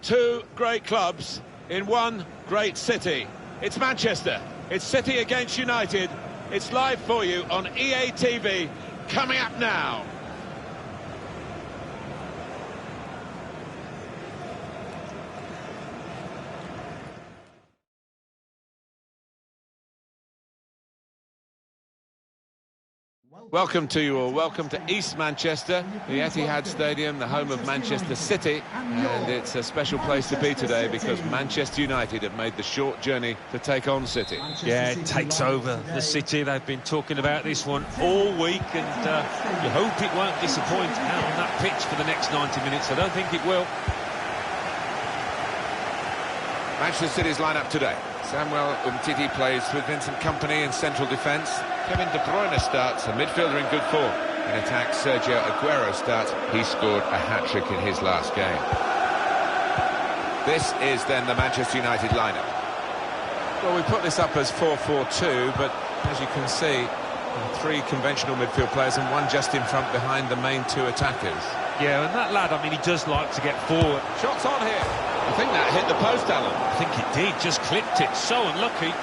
Two great clubs in one great city. It's Manchester. It's City against United. It's live for you on EA TV. Coming up now. Welcome to you all. Welcome to East Manchester, the Etihad Stadium, the home of Manchester City. And it's a special place to be today because Manchester United have made the short journey to take on City. Yeah, it takes over the City. They've been talking about this one all week, and you hope it won't disappoint out on that pitch for the next 90 minutes. I don't think it will. Manchester City's lineup today. Samuel Umtiti plays with Vincent Kompany in central defence. Kevin De Bruyne starts, a midfielder in good form. In attack, Sergio Aguero starts. He scored a hat-trick in his last game. This is then the Manchester United lineup. Well, we put this up as 4-4-2, but as you can see, three conventional midfield players and one just in front behind the main two attackers. Yeah, and that lad, I mean, he does like to get forward. Shots on here. I think that hit the post, Alan. I think it did, just clipped it. So unlucky.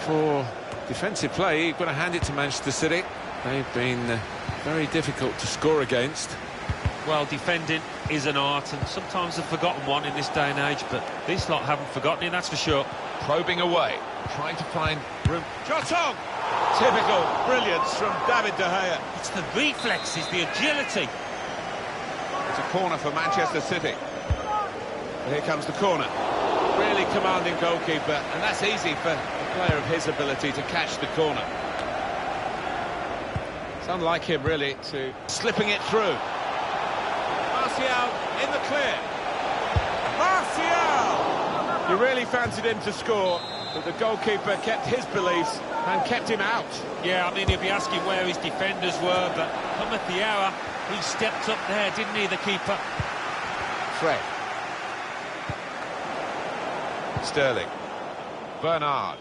For defensive play, you've got to hand it to Manchester City. They've been very difficult to score against. Well, defending is an art, and sometimes a forgotten one in this day and age, but this lot haven't forgotten it, that's for sure. Probing away, trying to find room. Shot on! Typical brilliance from David De Gea. It's the reflexes, the agility. It's a corner for Manchester City. Here comes the corner. Really commanding goalkeeper, and that's easy for a player of his ability to catch the corner. It's unlike him, really, to slipping it through. Martial in the clear. Martial! You really fancied him to score, but the goalkeeper kept his beliefs and kept him out. Yeah, I mean, he'll be asking where his defenders were, but cometh the hour, he stepped up there, didn't he, the keeper? Fred. Sterling. Bernard.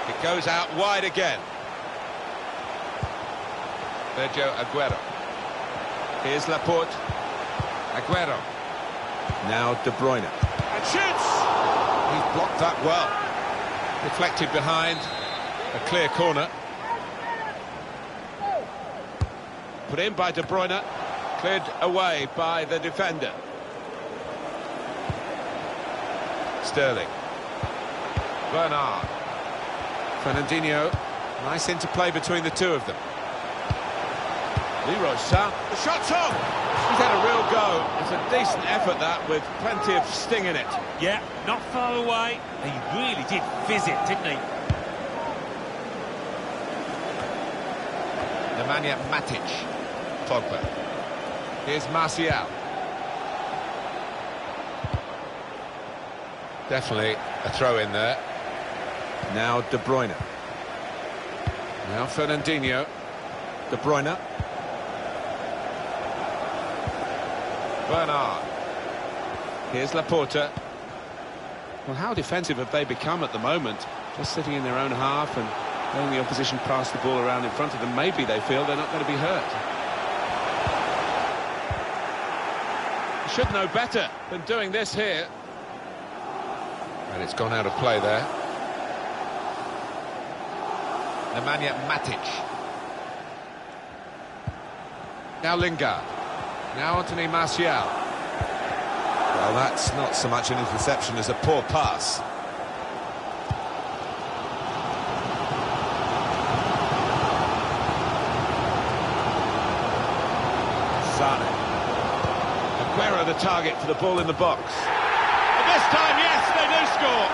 It goes out wide again. Sergio Aguero. Here's Laporte. Aguero. Now De Bruyne. And shoots! He's blocked that well. Deflected behind. A clear corner. Put in by De Bruyne. Cleared away by the defender. Sterling. Bernard. Fernandinho. Nice interplay between the two of them. Leroy Sané. The shot's on! He's had a real go. It's a decent effort, that, with plenty of sting in it. Yeah, not far away. He really did fizz it, didn't he? Nemanja Matic. Pogba. Here's Martial. Definitely a throw in there. Now De Bruyne. Now Fernandinho. De Bruyne. Bernard. Here's Laporte. Well, how defensive have they become at the moment? Just sitting in their own half and letting the opposition pass the ball around in front of them. Maybe they feel they're not going to be hurt. They should know better than doing this here. And it's gone out of play there. Nemanja Matic. Now Lingard. Now Anthony Martial. Well, that's not so much an interception as a poor pass. the target for the ball in the box. And this time, yes, they do score.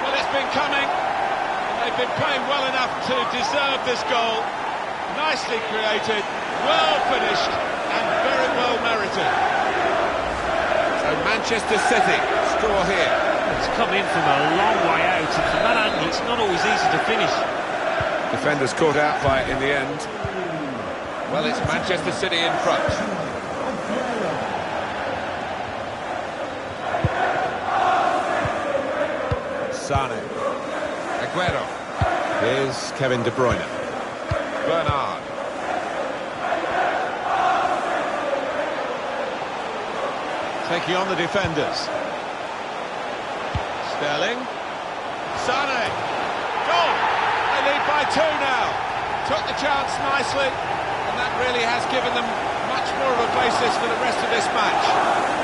Well, it's been coming, and they've been playing well enough to deserve this goal. Nicely created, well finished, and very well merited. So Manchester City score here. It's come in from a long way out, and from that angle, it's not always easy to finish. Defenders caught out by it in the end. Well, it's Manchester City in front. Sane. Aguero. Here's Kevin De Bruyne. Bernard. Taking on the defenders. Sterling. Sane. Goal! They lead by 2 now. Took the chance nicely, and that really has given them much more of a basis for the rest of this match.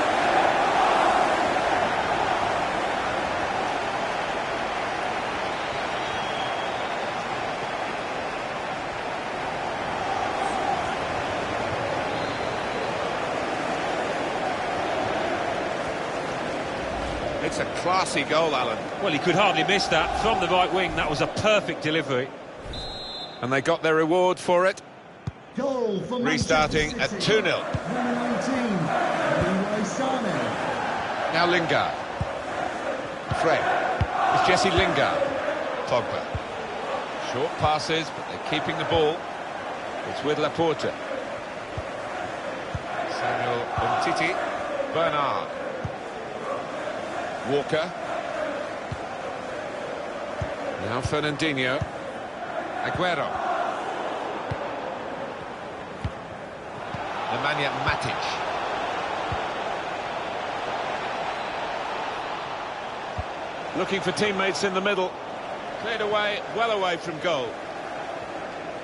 It's a classy goal, Alan. Well, he could hardly miss that. From the right wing, that was a perfect delivery. And they got their reward for it. Goal for Restarting at 2-0. Number 19, Leroy Sane. Now Lingard. Fred. It's Jesse Lingard. Pogba. Short passes, but they're keeping the ball. It's with Laporta. Samuel Umtiti. Bernard. Walker. Now Fernandinho. Aguero. Nemanja Matic. Looking for teammates in the middle. Cleared away, well away from goal.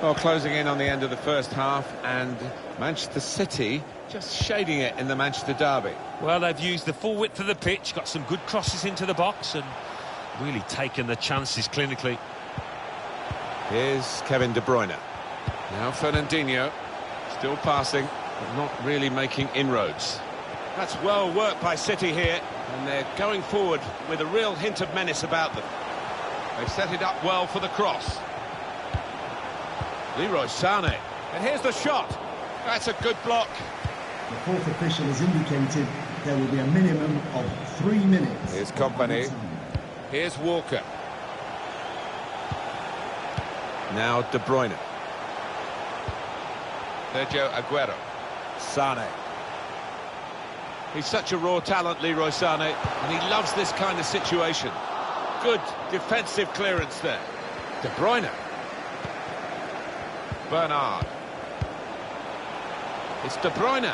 Well, closing in on the end of the first half, and Manchester City just shading it in the Manchester derby. Well, they've used the full width of the pitch, got some good crosses into the box, and really taken the chances clinically. Here's Kevin De Bruyne. Now Fernandinho, still passing, but not really making inroads. That's well worked by City here, and they're going forward with a real hint of menace about them. They've set it up well for the cross. Leroy Sane, and here's the shot. That's a good block. The fourth official has indicated there will be a minimum of 3 minutes. Here's Kompany. Here's Walker. Now De Bruyne. Sergio Aguero. Sane. He's such a raw talent, Leroy Sane, and he loves this kind of situation. Good defensive clearance there. De Bruyne. Bernard. It's De Bruyne.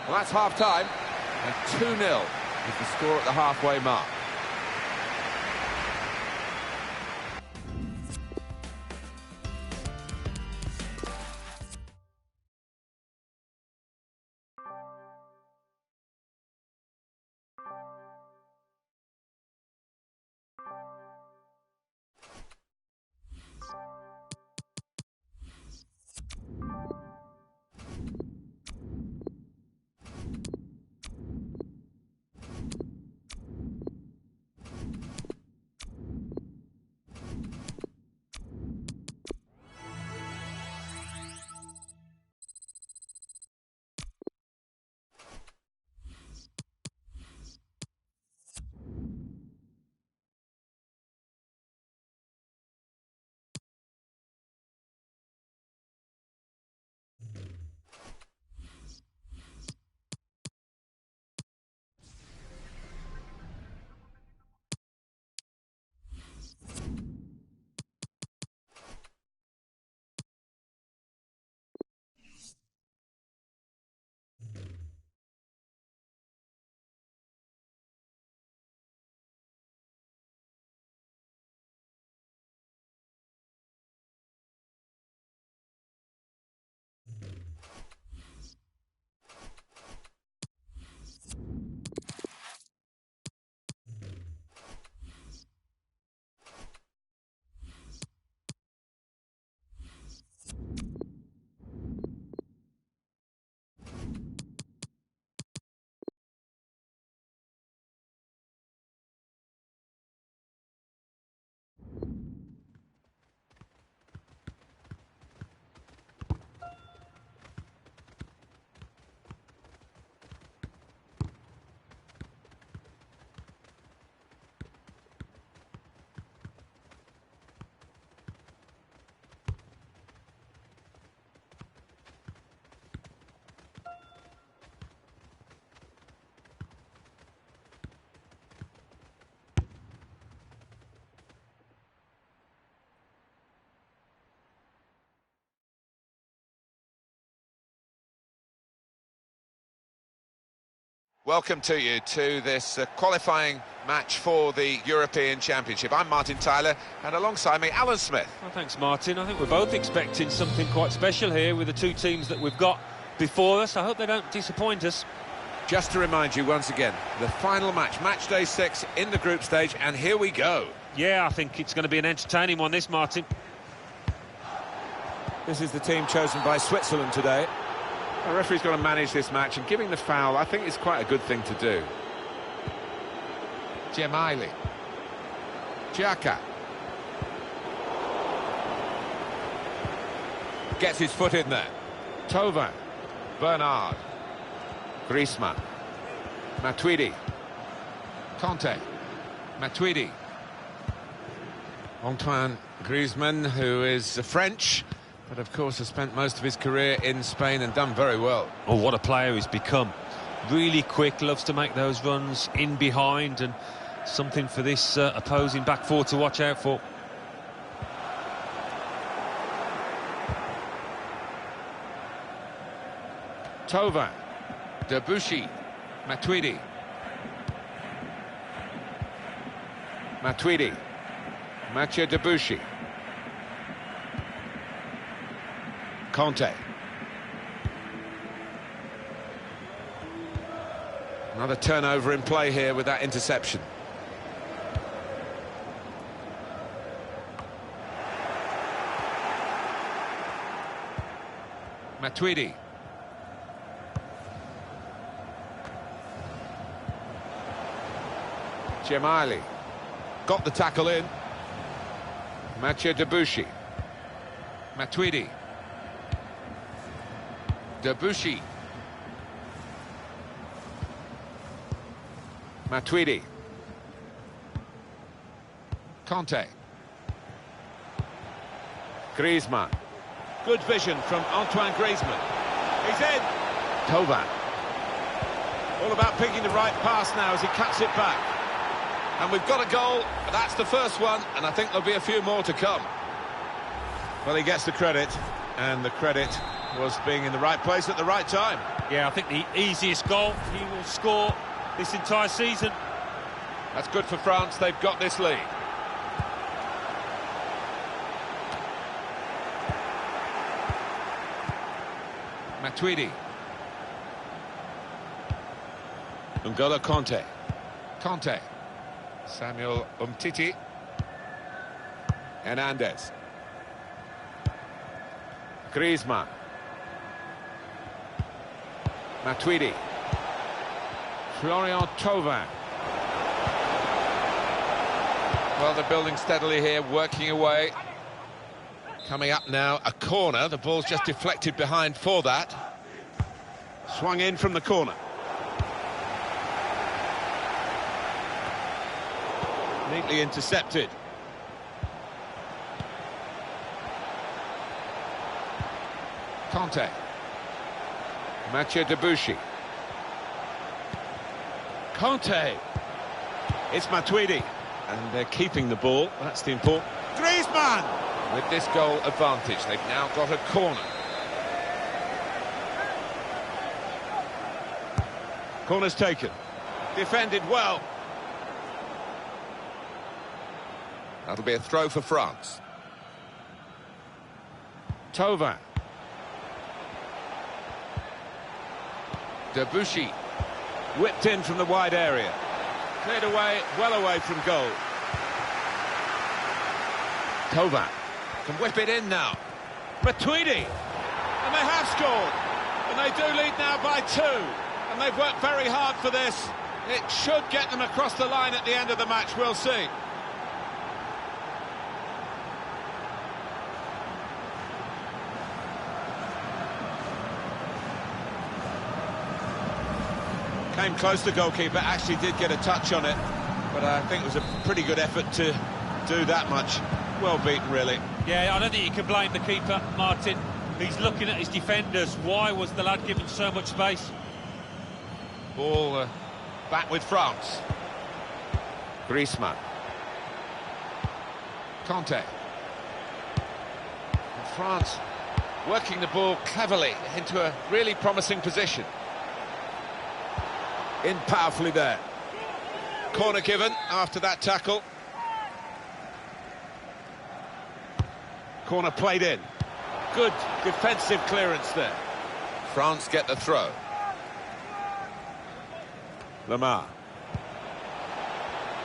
Well, that's half-time, and 2-0 is the score at the halfway mark. welcome to you to this qualifying match for the European Championship. I'm Martin Tyler, and alongside me, Alan Smith. Well, thanks, Martin. I think we're both expecting something quite special here with the two teams that we've got before us. I hope they don't disappoint us. Just to remind you once again, the final match, match day 6 in the group stage, and here we go. Yeah, I think it's going to be an entertaining one, this, Martin. This is the team chosen by Switzerland today. The referee's got to manage this match, and giving the foul, I think, is quite a good thing to do. Gemaili. Xhaka. Gets his foot in there. Tova. Bernard. Griezmann. Matuidi. Conte. Matuidi. Antoine Griezmann, who is French, but of course has spent most of his career in Spain and done very well. Oh, what a player he's become. Really quick, loves to make those runs in behind, and something for this opposing back four to watch out for. Tova. Debuchy. Matuidi. Matuidi. Mathieu Debuchy. Conte. Another turnover in play here with that interception. Matuidi. Gemaili. Got the tackle in. Mathieu Debuchy. Matuidi. Debuchy. Matuidi. Conte. Griezmann. Good vision from Antoine Griezmann. He's in. Tova. All about picking the right pass now as he cuts it back. And we've got a goal. That's the first one, and I think there'll be a few more to come. Well, he gets the credit, and the credit was being in the right place at the right time. Yeah, I think the easiest goal he will score this entire season. That's good for France. They've got this lead. Matuidi. N'Golo Conte. Conte. Samuel Umtiti. Hernandez. Griezmann. Matuidi. Florian Thauvin. Well, they're building steadily here, working away. Coming up now, a corner. The ball's just deflected behind for that. Swung in from the corner. Neatly intercepted. Conte. Mathieu Debuchy. Conte. It's Matuidi. And they're keeping the ball. That's the important. Griezmann! With this goal advantage, they've now got a corner. Corner's taken. Defended well. That'll be a throw for France. Thauvin. Debuchy. Whipped in from the wide area. Cleared away, well away from goal. Thauvin can whip it in now. Matuidi. And they have scored. And they do lead now by 2. And they've worked very hard for this. It should get them across the line at the end of the match, we'll see. Came close, the goalkeeper, actually did get a touch on it, but I think it was a pretty good effort to do that much. Well beaten, really. Yeah, I don't think you can blame the keeper, Martin. He's looking at his defenders. Why was the lad given so much space? Ball back with France. Griezmann. Conte. And France working the ball cleverly into a really promising position. In powerfully there. Corner given after that tackle. Corner played in. Good defensive clearance there. France get the throw. Lamar.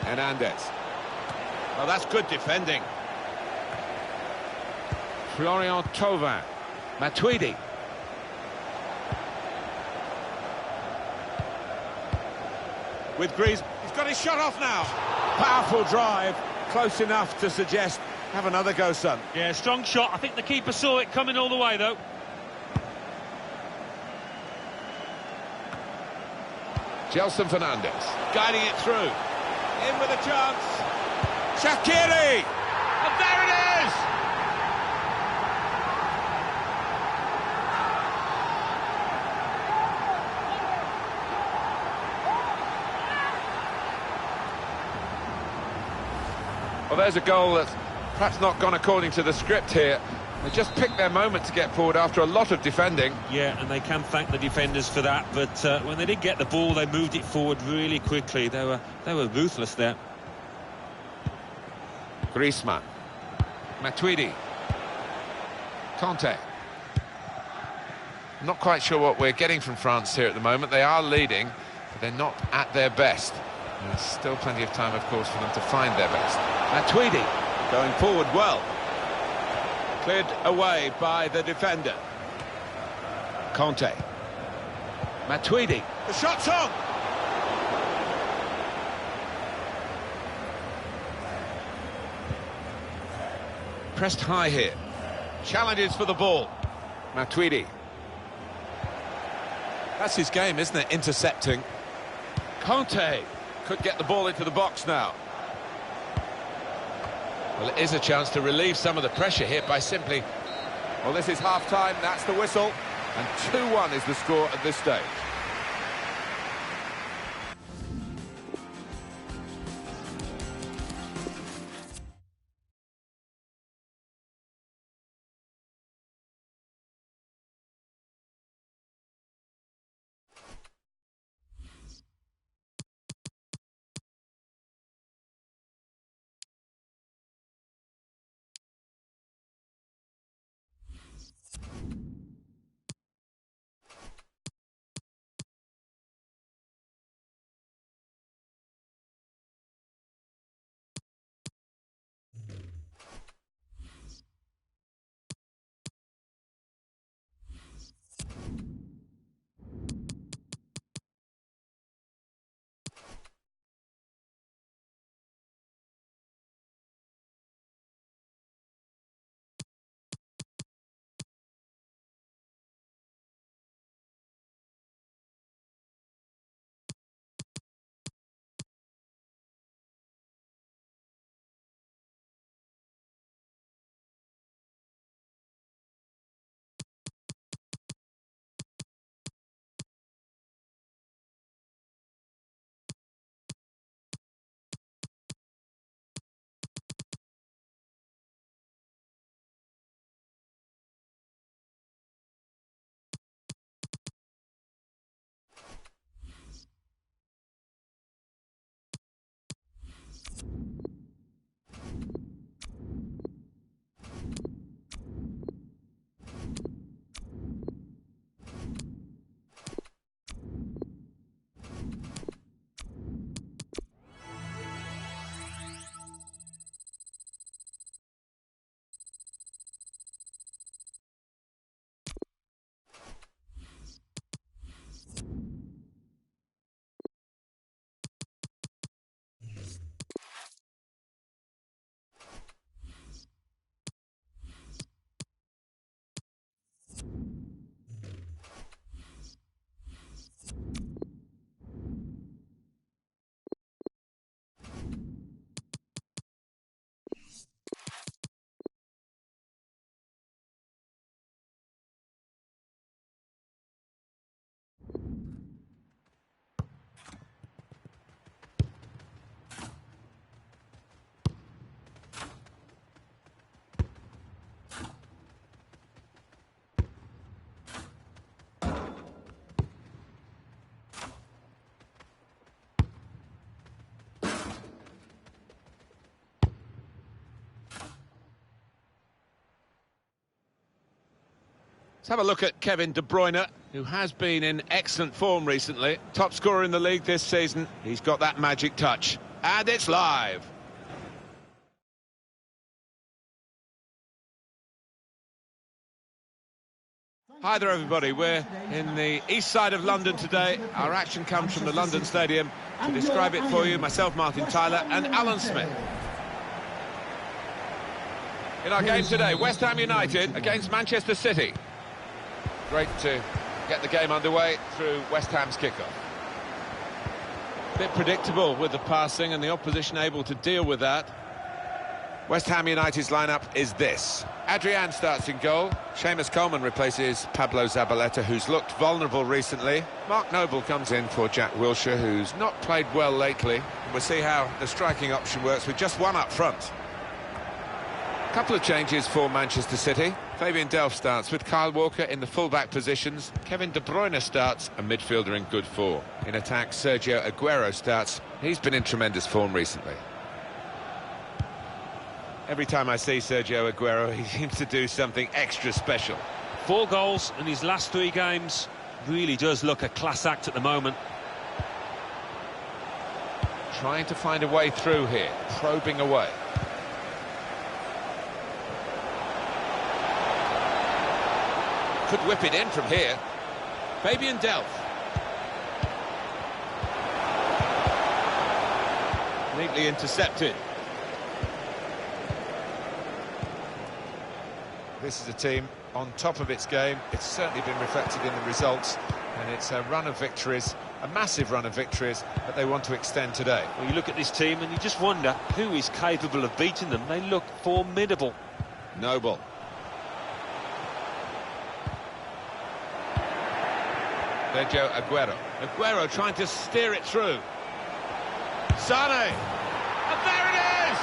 Hernandez. Well, that's good defending. Florian Thauvin. Matuidi. With Greaves, he's got his shot off now. Powerful drive, close enough to suggest, have another go, son. Yeah, strong shot. I think the keeper saw it coming all the way, though. Gelson Fernandez, guiding it through. In with a chance. Shaqiri! And there it is! Well, there's a goal that's perhaps not gone according to the script here. They just picked their moment to get forward after a lot of defending. Yeah, and they can thank the defenders for that, but when they did get the ball, they moved it forward really quickly. They were ruthless there. Griezmann. Matuidi. Conte. Not quite sure what we're getting from France here at the moment. They are leading, but they're not at their best. And there's still plenty of time, of course, for them to find their best. Matuidi going forward well. Cleared away by the defender. Conte. Matuidi. The shot's on! Pressed high here. Challenges for the ball. Matuidi. That's his game, isn't it? Intercepting. Conte could get the ball into the box now. Well, it is a chance to relieve some of the pressure here by simply... Well, this is half-time, that's the whistle. And 2-1 is the score at this stage. Let's have a look at Kevin De Bruyne, who has been in excellent form recently. Top scorer in the league this season. He's got that magic touch. And it's live. Hi there, everybody. We're in the east side of London today. Our action comes from the London Stadium. To describe it for you, myself, Martin Tyler, and Alan Smith. In our game today, West Ham United against Manchester City. Great to get the game underway through West Ham's kickoff. A bit predictable with the passing and the opposition able to deal with that. West Ham United's lineup is this. Adrian starts in goal. Seamus Coleman replaces Pablo Zabaleta, who's looked vulnerable recently. Mark Noble comes in for Jack Wilshere, who's not played well lately. We'll see how the striking option works with just one up front. A couple of changes for Manchester City. Fabian Delph starts with Kyle Walker in the full-back positions. Kevin De Bruyne starts, a midfielder in good form. In attack, Sergio Aguero starts. He's been in tremendous form recently. Every time I see Sergio Aguero, he seems to do something extra special. 4 goals in his last 3 games. Really does look a class act at the moment. Trying to find a way through here, probing away. Could whip it in from here. Fabian Delph. Neatly intercepted. This is a team on top of its game. It's certainly been reflected in the results, and it's a run of victories, a massive run of victories that they want to extend today. Well, you look at this team and you just wonder who is capable of beating them. They look formidable. Noble. Sergio Aguero. Aguero trying to steer it through. Sane. And there it is!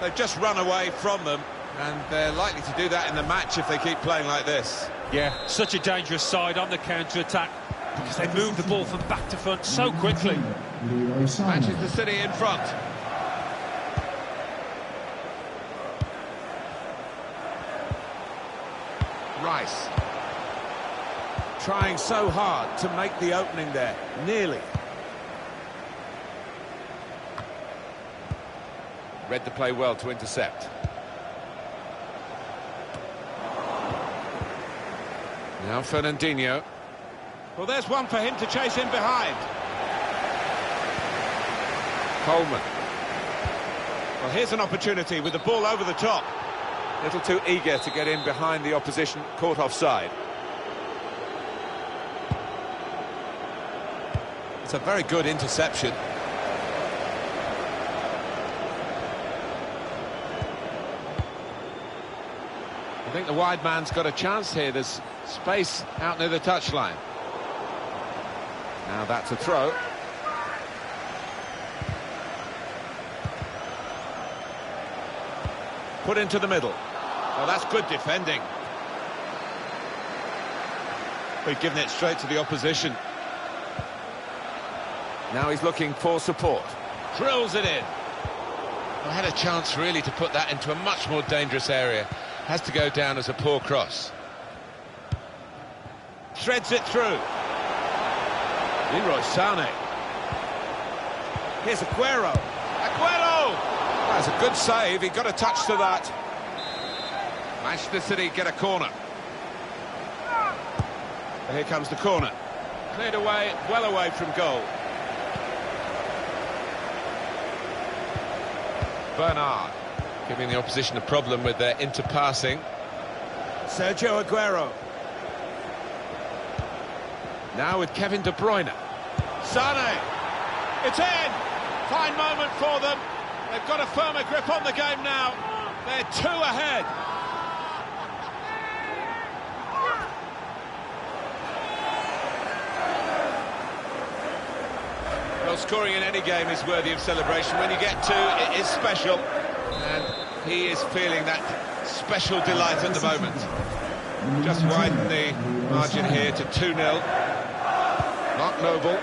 They've just run away from them, and they're likely to do that in the match if they keep playing like this. Yeah, such a dangerous side on the counter-attack, because they move the ball from back to front so quickly. Manchester City in front. Rice. Trying so hard to make the opening there. Nearly. Read the play well to intercept. Now Fernandinho. Well, there's one for him to chase in behind. Coleman. Well, here's an opportunity with the ball over the top. A little too eager to get in behind the opposition, caught offside. It's a very good interception. I think the wide man's got a chance here. There's space out near the touchline. Now that's a throw. Put into the middle. Well, that's good defending. We've given it straight to the opposition. Now he's looking for support. Drills it in. I had a chance really to put that into a much more dangerous area. Has to go down as a poor cross. Threads it through. Leroy Sane. Here's Aguero. Aguero! That's a good save. He got a touch to that. Manchester City get a corner. And here comes the corner. Cleared away, well away from goal. Bernard giving the opposition a problem with their interpassing. Sergio Aguero. Now with Kevin De Bruyne. Sane. It's in. Fine moment for them. They've got a firmer grip on the game now. They're 2 ahead. Well, scoring in any game is worthy of celebration. When you get 2, it is special. And he is feeling that special delight at the moment. Just widen the margin here to 2-0. noble.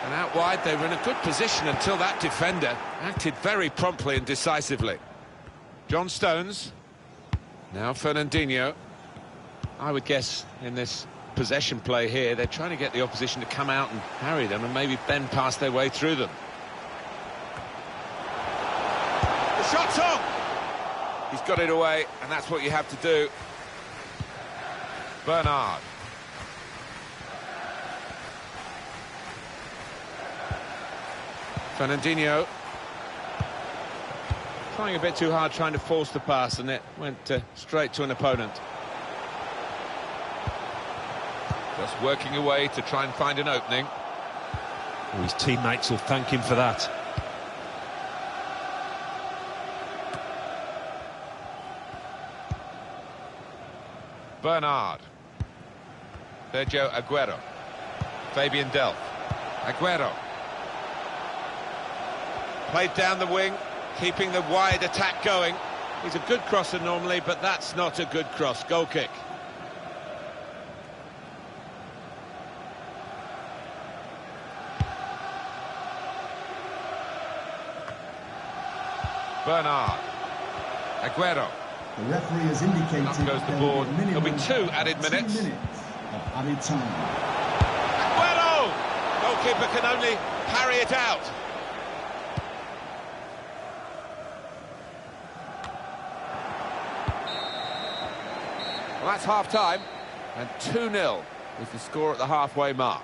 And out wide, they were in a good position until that defender acted very promptly and decisively. John Stones. Now Fernandinho. I would guess in this possession play here, they're trying to get the opposition to come out and harry them and maybe bend past their way through them. The shot's on! He's got it away, and that's what you have to do. Bernard. Fernandinho. Trying a bit too hard, trying to force the pass, and it went straight to an opponent. Just working away to try and find an opening. Oh, his teammates will thank him for that. Bernard. Sergio Aguero. Fabian Delph. Aguero. Played down the wing, keeping the wide attack going. He's a good crosser normally, but that's not a good cross. Goal kick. Bernard. Aguero. The referee has indicated Up goes the there board. will be a There'll be minimum 2 of added 2 minutes. of added time. Aguero! Goalkeeper can only parry it out. Well, that's half-time, and 2-0 is the score at the halfway mark.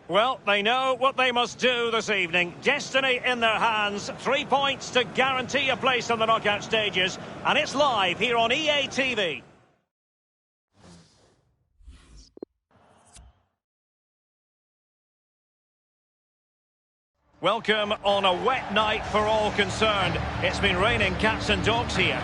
Well, they know what they must do this evening. Destiny in their hands. 3 points to guarantee a place on the knockout stages. And it's live here on EA TV. Welcome on a wet night for all concerned. It's been raining cats and dogs here.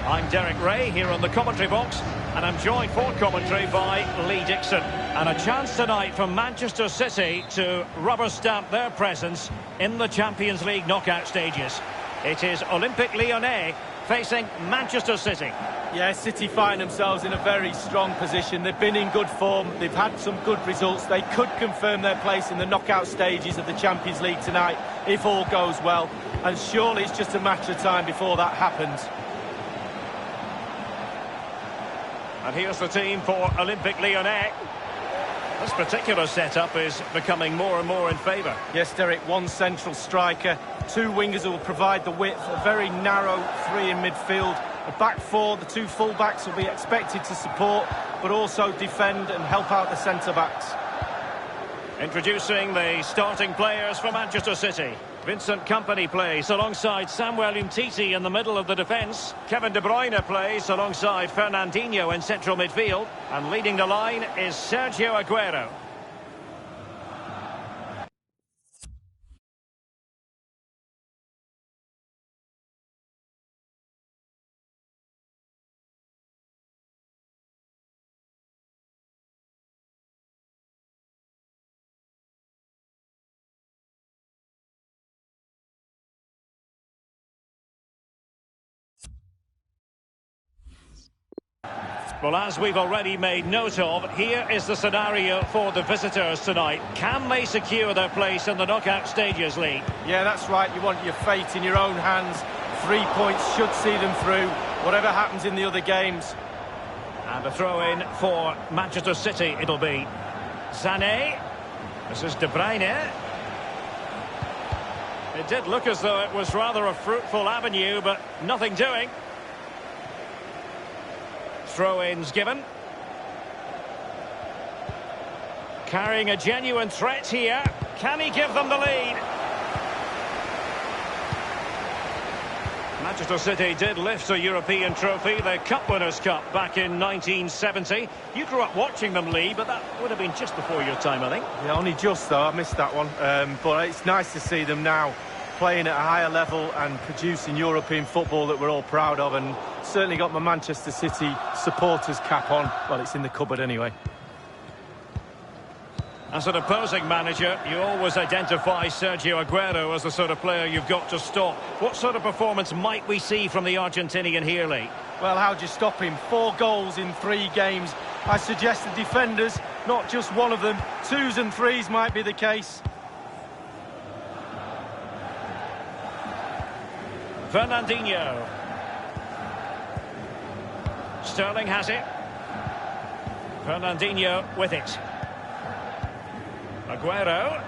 I'm Derek Ray here on the commentary box, and I'm joined for commentary by Lee Dixon. And a chance tonight for Manchester City to rubber stamp their presence in the Champions League knockout stages. It is Olympique Lyonnais facing Manchester City. Yeah, City find themselves in a very strong position. They've been in good form. They've had some good results. They could confirm their place in the knockout stages of the Champions League tonight if all goes well. And surely it's just a matter of time before that happens. And here's the team for Olympique Lyonnais. This particular setup is becoming more and more in favour. Yes, Derek, one central striker, two wingers who will provide the width, a very narrow three in midfield. A back four, the two full-backs will be expected to support, but also defend and help out the centre-backs. Introducing the starting players for Manchester City. Vincent Kompany plays alongside Samuel Umtiti in the middle of the defence. Kevin De Bruyne plays alongside Fernandinho in central midfield. And leading the line is Sergio Aguero. Well, as we've already made note of, here is the scenario for the visitors tonight. Can they secure their place in the knockout stages league? Yeah, that's right. You want your fate in your own hands. 3 points should see them through, whatever happens in the other games. And a throw-in for Manchester City it'll be. Sané. This is De Bruyne. It did look as though it was rather a fruitful avenue, but nothing doing. Throw-ins given. Carrying a genuine threat here. Can he give them the lead? Manchester City did lift a European trophy, the Cup Winners' Cup, back in 1970. You grew up watching them, Lee, but that would have been just before your time, I think. Yeah, only just, though. I missed that one. But it's nice to see them now playing at a higher level and producing European football that we're all proud of, and certainly got my Manchester City supporters cap on. Well, it's in the cupboard anyway. As an opposing manager, you always identify Sergio Aguero as the sort of player you've got to stop. What sort of performance might we see from the Argentinian here, Lee? Well, how do you stop him? 4 goals in 3 games. I suggest the defenders, not just one of them, 2s and 3s might be the case. Fernandinho. Sterling has it. Fernandinho with it. Aguero.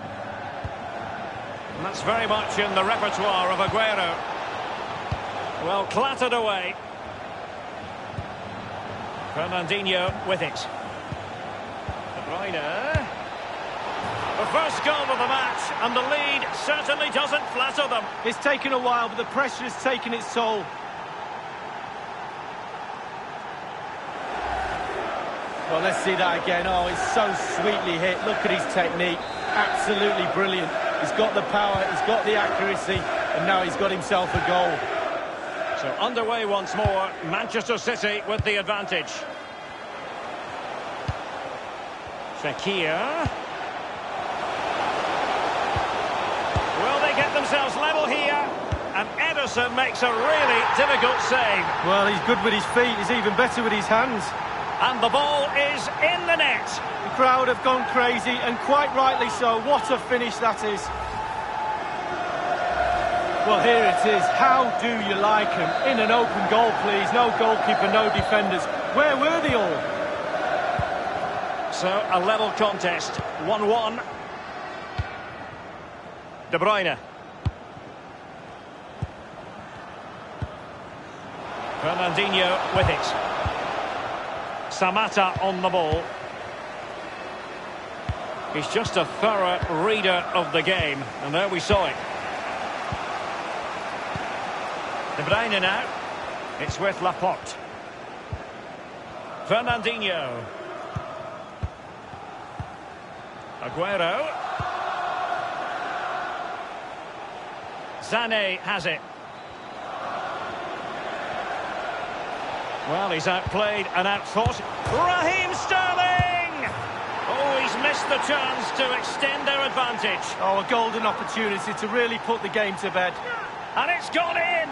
And that's very much in the repertoire of Aguero. Well, clattered away. Fernandinho with it. De Bruyne. The first goal of the match, and the lead certainly doesn't flatter them. It's taken a while, but the pressure has taken its toll. Well, let's see that again. Oh, it's so sweetly hit. Look at his technique. Absolutely brilliant. He's got the power, he's got the accuracy, and now he's got himself a goal. So underway once more, Manchester City with the advantage. Fekir. Will they get themselves level here? And Ederson makes a really difficult save. Well, he's good with his feet, he's even better with his hands. And the ball is in the net. The crowd have gone crazy, and quite rightly so. What a finish that is. Well, here it is. How do you like him? In an open goal, please. No goalkeeper, no defenders. Where were they all? So, a level contest. 1-1. De Bruyne. Fernandinho with it. Samatta on the ball. He's just a thorough reader of the game, and there we saw it. De Bruyne now. It's with Laporte. Fernandinho. Aguero. Sané has it. Well, he's outplayed and outthought. Raheem Sterling! Oh, he's missed the chance to extend their advantage. Oh, a golden opportunity to really put the game to bed. And it's gone in!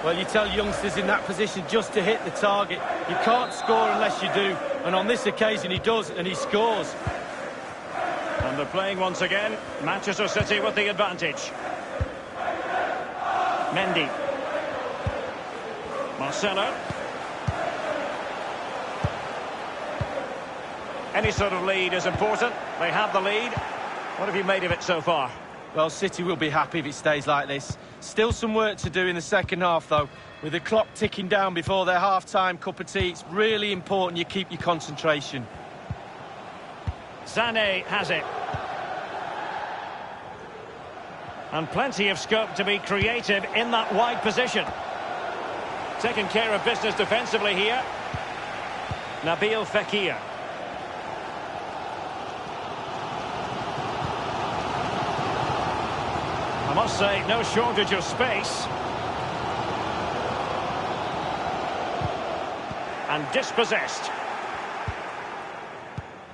Well, you tell youngsters in that position just to hit the target. You can't score unless you do. And on this occasion, he does, and he scores. And they're playing once again. Manchester City with the advantage. Mendy. Marcelo. Any sort of lead is important. They have the lead. What have you made of it so far? Well, City will be happy if it stays like this. Still some work to do in the second half, though. With the clock ticking down before their half-time cup of tea, it's really important you keep your concentration. Sané has it. And plenty of scope to be creative in that wide position. Taking care of business defensively here. Nabil Fekir. I must say, no shortage of space. And dispossessed.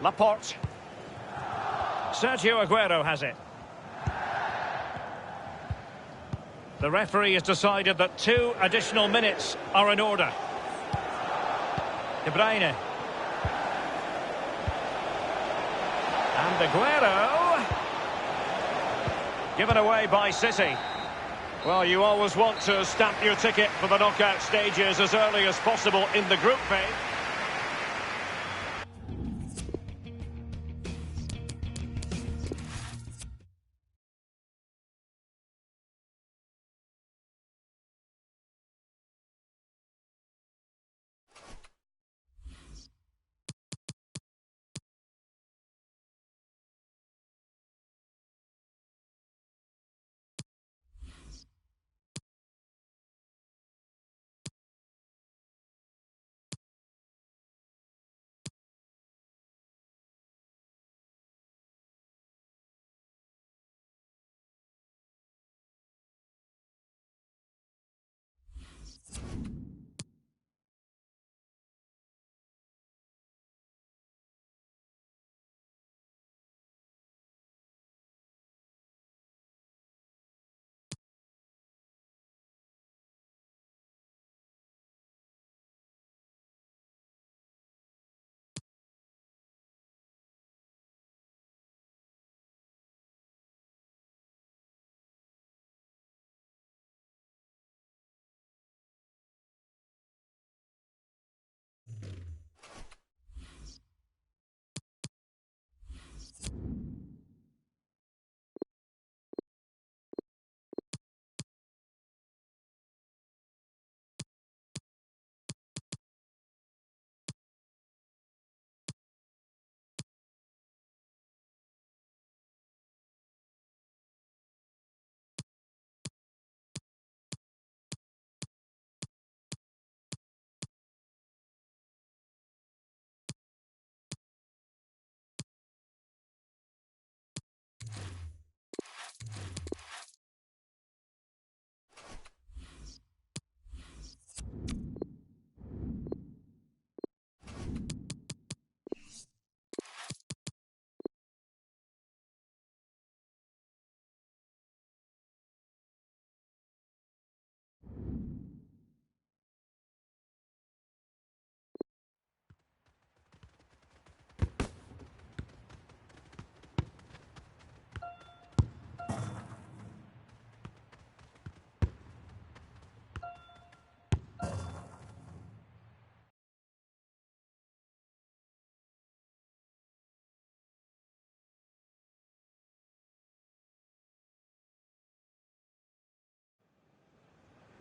Laporte. Sergio Aguero has it. The referee has decided that 2 additional minutes are in order. De Bruyne. And Aguero. Given away by City. Well, you always want to stamp your ticket for the knockout stages as early as possible in the group phase.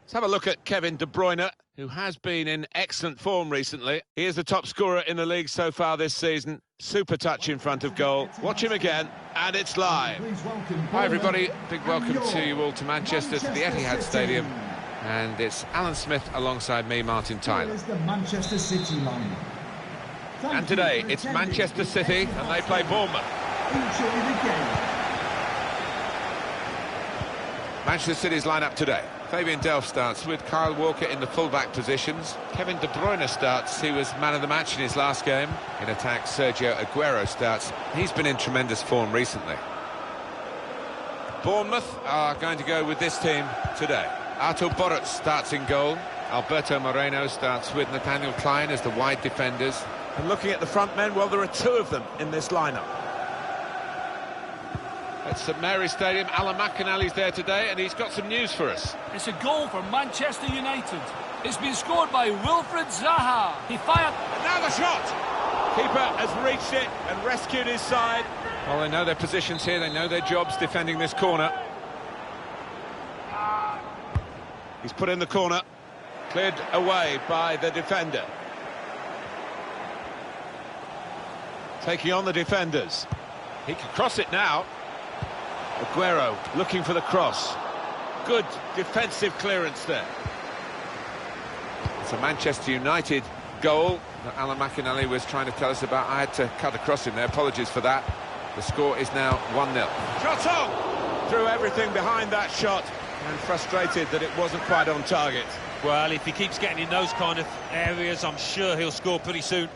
Let's have a look at Kevin De Bruyne, who has been in excellent form recently. He is the top scorer in the league so far this season. Super touch in front of goal. Watch him again, and it's live. Hi everybody, big welcome to you all to Manchester, to the Etihad Stadium. And it's Alan Smith alongside me, Martin Tyler. The Manchester City line. And today it's Manchester City, and they play Bournemouth. Enjoy the game. Manchester City's lineup today. Fabian Delph starts with Kyle Walker in the full-back positions. Kevin De Bruyne starts. He was man of the match in his last game. In attack, Sergio Aguero starts. He's been in tremendous form recently. Bournemouth are going to go with this team today. Artur Boruc starts in goal. Alberto Moreno starts with Nathaniel Klein as the wide defenders. And looking at the front men, well, there are 2 of them in this lineup. at St Mary's Stadium. Alan McInally's there today, and he's got some news for us. It's a goal for Manchester United. It's been scored by Wilfried Zaha. He fired... And now the shot! Keeper has reached it and rescued his side. Well, they know their positions here, they know their jobs defending this corner. He's put in the corner, cleared away by the defender. Taking on the defenders. He can cross it now. Aguero looking for the cross. Good defensive clearance there. It's a Manchester United goal that Alan McInally was trying to tell us about. I had to cut across him there, apologies for that. The score is now 1-0. Shot on! Threw everything behind that shot and frustrated that it wasn't quite on target. Well, if he keeps getting in those kind of areas, I'm sure he'll score pretty soon.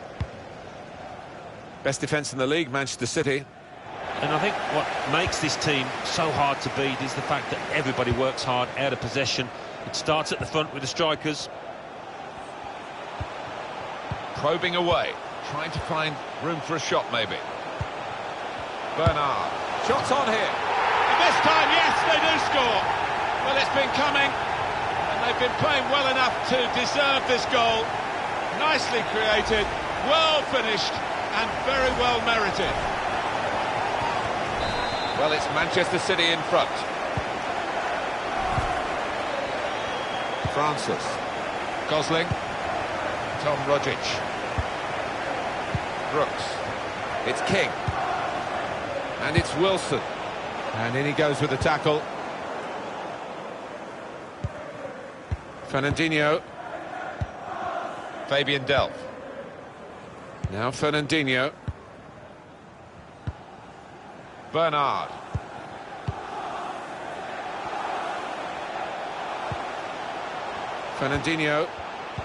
Best defence in the league, Manchester City. And I think what makes this team so hard to beat is the fact that everybody works hard out of possession. It starts at the front with the strikers. Probing away, trying to find room for a shot maybe. Bernard, shots on here. And this time, yes, they do score. Well, it's been coming, and they've been playing well enough to deserve this goal. Nicely created, well finished, and very well merited. Well, it's Manchester City in front. Francis, Gosling, Tom Rogic, Brooks, it's King, and it's Wilson, and in he goes with the tackle. Fernandinho, Fabian Delph. Now Fernandinho. Bernard. Fernandinho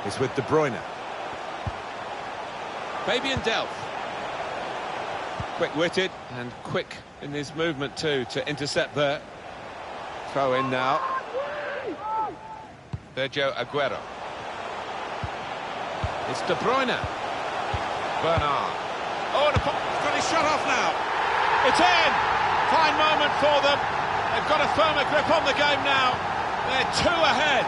is with De Bruyne. Fabian Delph. Quick-witted and quick in his movement too to intercept there. Throw in now. Sergio Aguero. It's De Bruyne. Bernard. Oh, he's got his shot off now. It's in. Fine moment for them. They've got a firmer grip on the game now. They're 2 ahead.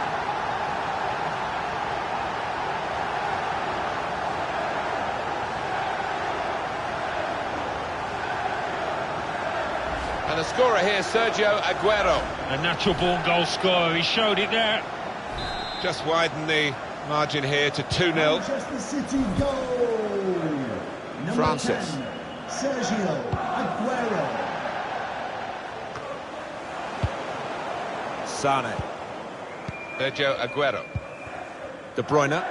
And the scorer here, Sergio Aguero. A natural-born goal scorer, he showed it there. Just widen the margin here to 2-0. Manchester City goal. Number Francis. 10, Sergio Aguero. Sane. Sergio Aguero. De Bruyne.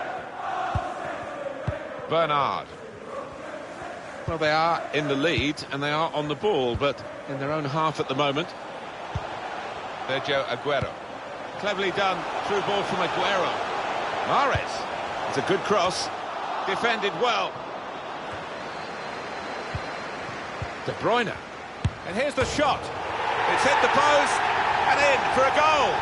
Bernard. Well, they are in the lead and they are on the ball, but in their own half at the moment. Sergio Aguero. Cleverly done, through ball from Aguero. Mahrez. It's a good cross. Defended well. De Bruyne. And here's the shot. It's hit the post and in for a goal.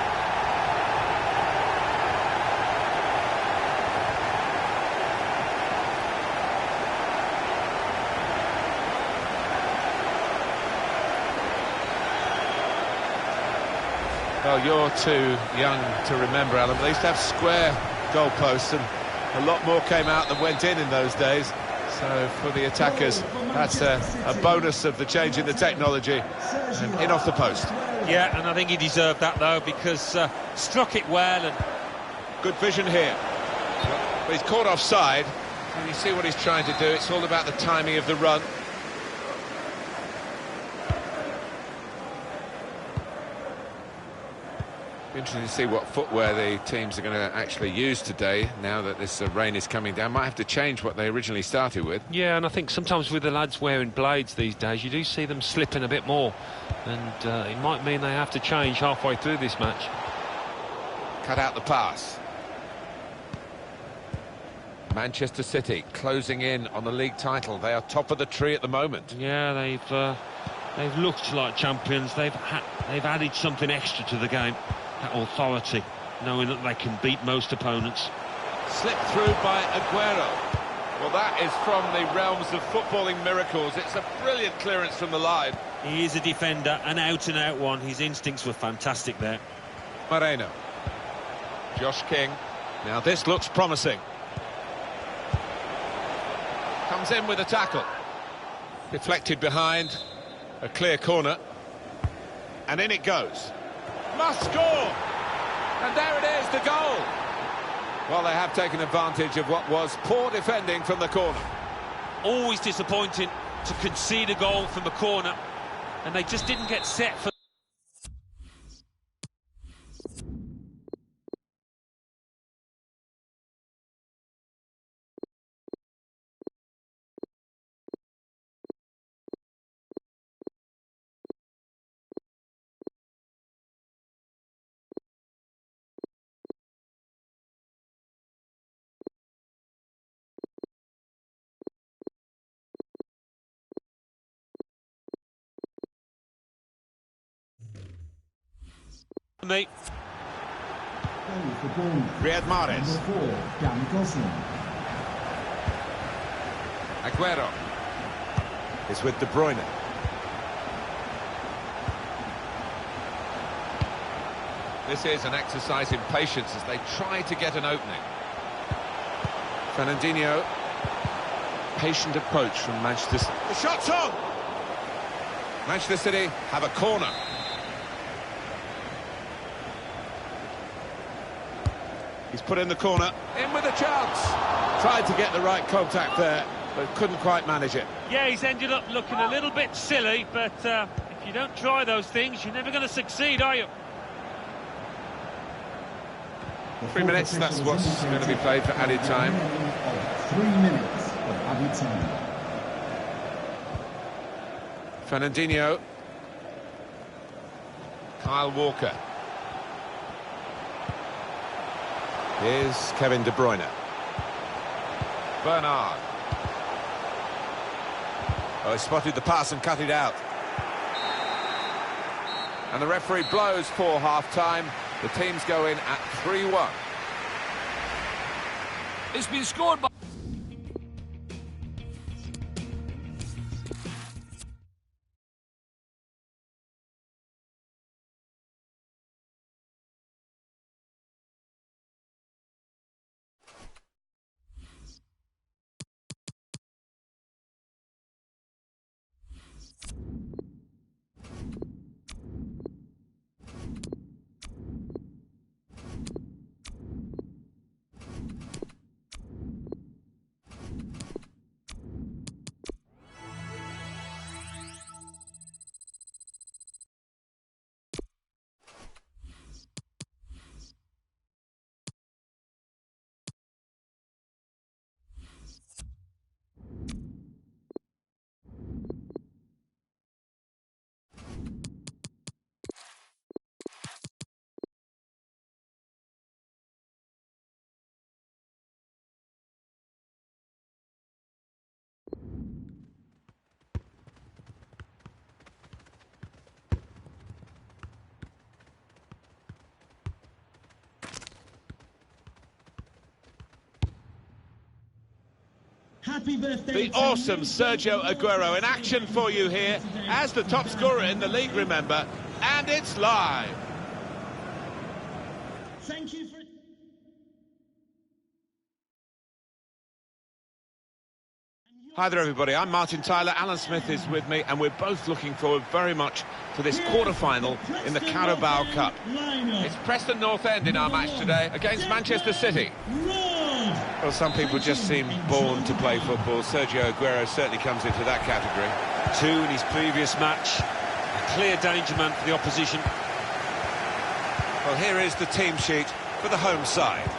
Well, you're too young to remember, Alan. They used to have square goalposts, and a lot more came out than went in those days. So for the attackers, that's a bonus of the change in the technology. And in off the post. Yeah, and I think he deserved that, though, because struck it well. And good vision here. But he's caught offside. And you see what he's trying to do. It's all about the timing of the run. Interesting to see what footwear the teams are going to actually use today, now that this rain is coming down. Might have to change what they originally started with. yeah, and I think sometimes with the lads wearing blades these days, you do see them slipping a bit more. And it might mean they have to change halfway through this match. Cut out the pass. Manchester City closing in on the league title. They are top of the tree at the moment. Yeah, they've looked like champions. They've added something extra to the game. That authority, knowing that they can beat most opponents. Slipped through by Aguero. Well, that is from the realms of footballing miracles. It's a brilliant clearance from the line. He is a defender, an out-and-out one. His instincts were fantastic there. Moreno. Josh King. Now this looks promising. Comes in with a tackle. Deflected behind. A clear corner. And in it goes. Must score! And there it is, the goal! Well, they have taken advantage of what was poor defending from the corner. Always disappointing to concede a goal from the corner, and they just didn't get set for... me. Riyad Mahrez. Number 4, Dan Gosling. Aguero is with De Bruyne. This is an exercise in patience as they try to get an opening. Fernandinho. Patient approach from Manchester City. The shot's on! Manchester City have a corner. He's put in the corner, in with a chance. Tried to get the right contact there, but couldn't quite manage it. Yeah, he's ended up looking a little bit silly, but if you don't try those things, you're never going to succeed, are you? 3 minutes, that's what's going to be played for added time. 3 minutes of added time. Fernandinho. Kyle Walker. Here's Kevin De Bruyne. Bernard. Oh, he spotted the pass and cut it out. And the referee blows for half-time. The teams go in at 3-1. It's been scored by... Happy birthday. The awesome Sergio Aguero in action for you here as the top scorer in the league, remember, and it's live. Thank you for... Hi there, everybody. I'm Martin Tyler. Alan Smith is with me, and we're both looking forward very much to this quarter-final in the Carabao Cup. It's Preston North End in our match today against Manchester City. Well, some people just seem born to play football. Sergio Aguero certainly comes into that category. 2 in his previous match. A clear danger man for the opposition. Well, here is the team sheet for the home side.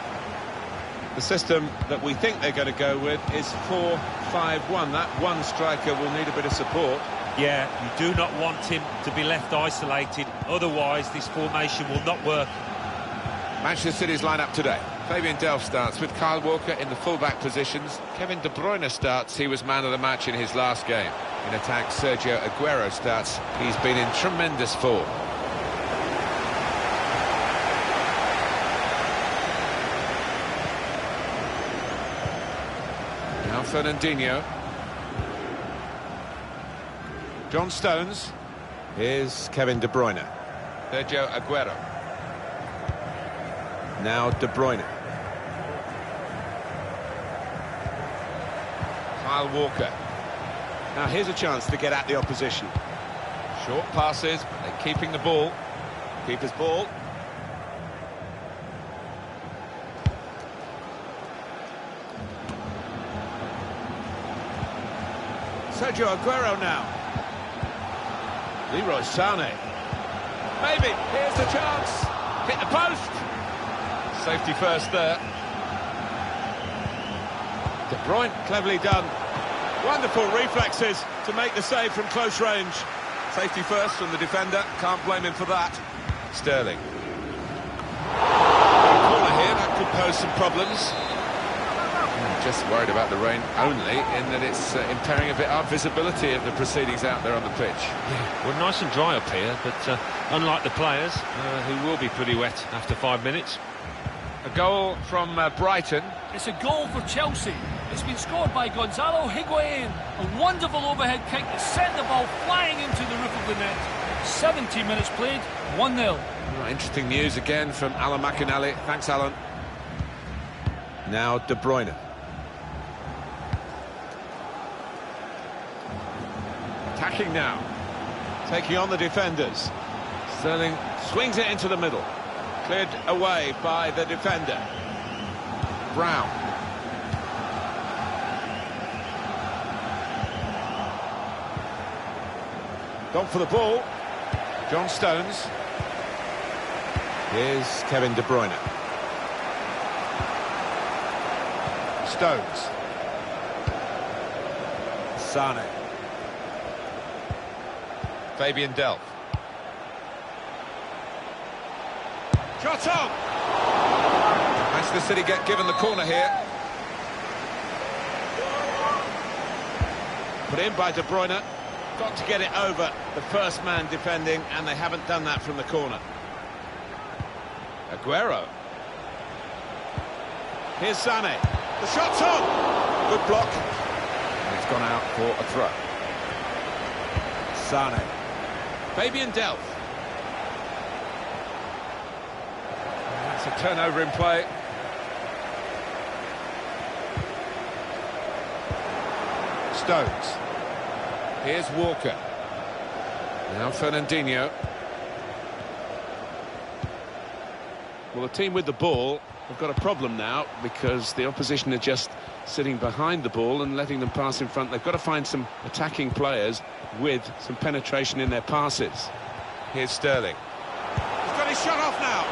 The system that we think they're going to go with is 4-5-1. That one striker will need a bit of support. Yeah, you do not want him to be left isolated. Otherwise, this formation will not work. Manchester City's lineup today. Fabian Delph starts with Kyle Walker in the full-back positions. Kevin De Bruyne starts. He was man of the match in his last game. In attack, Sergio Aguero starts. He's been in tremendous form. Now Fernandinho. John Stones. Here's Kevin De Bruyne. Sergio Aguero. Now De Bruyne. Kyle Walker. Now here's a chance to get at the opposition. Short passes, but they're keeping the ball. Keeper's ball. Sergio Aguero now. Leroy Sané. Maybe, here's the chance. Hit the post. Safety first there. De Bruyne, cleverly done. Wonderful reflexes to make the save from close range. Safety first from the defender, can't blame him for that. Sterling. Corner here, that could pose some problems. Just worried about the rain only, in that it's impairing a bit our visibility of the proceedings out there on the pitch. Yeah, we're nice and dry up here, but unlike the players, who will be pretty wet after 5 minutes. A goal from Brighton. It's a goal for Chelsea. It's been scored by Gonzalo Higuain. A wonderful overhead kick that sent the ball flying into the roof of the net. 70 minutes played, 1-0. Oh, interesting news again from Alan McInally. Thanks, Alan. Now De Bruyne. Attacking now. Taking on the defenders. Sterling swings it into the middle. Cleared away by the defender. Brown. Gone for the ball. John Stones. Here's Kevin De Bruyne. Stones. Sané. Fabian Delph. Shot on! Manchester City get given the corner here. Put in by De Bruyne. Got to get it over the first man defending, and they haven't done that from the corner. Aguero. Here's Sané. The shot's on! Good block. And it's gone out for a throw. Sané. Fabian Delph. That's a turnover in play. Stones. Here's Walker. Now Fernandinho. Well, the team with the ball have got a problem now because the opposition are just sitting behind the ball and letting them pass in front. They've got to find some attacking players with some penetration in their passes. Here's Sterling. He's got his shot off now.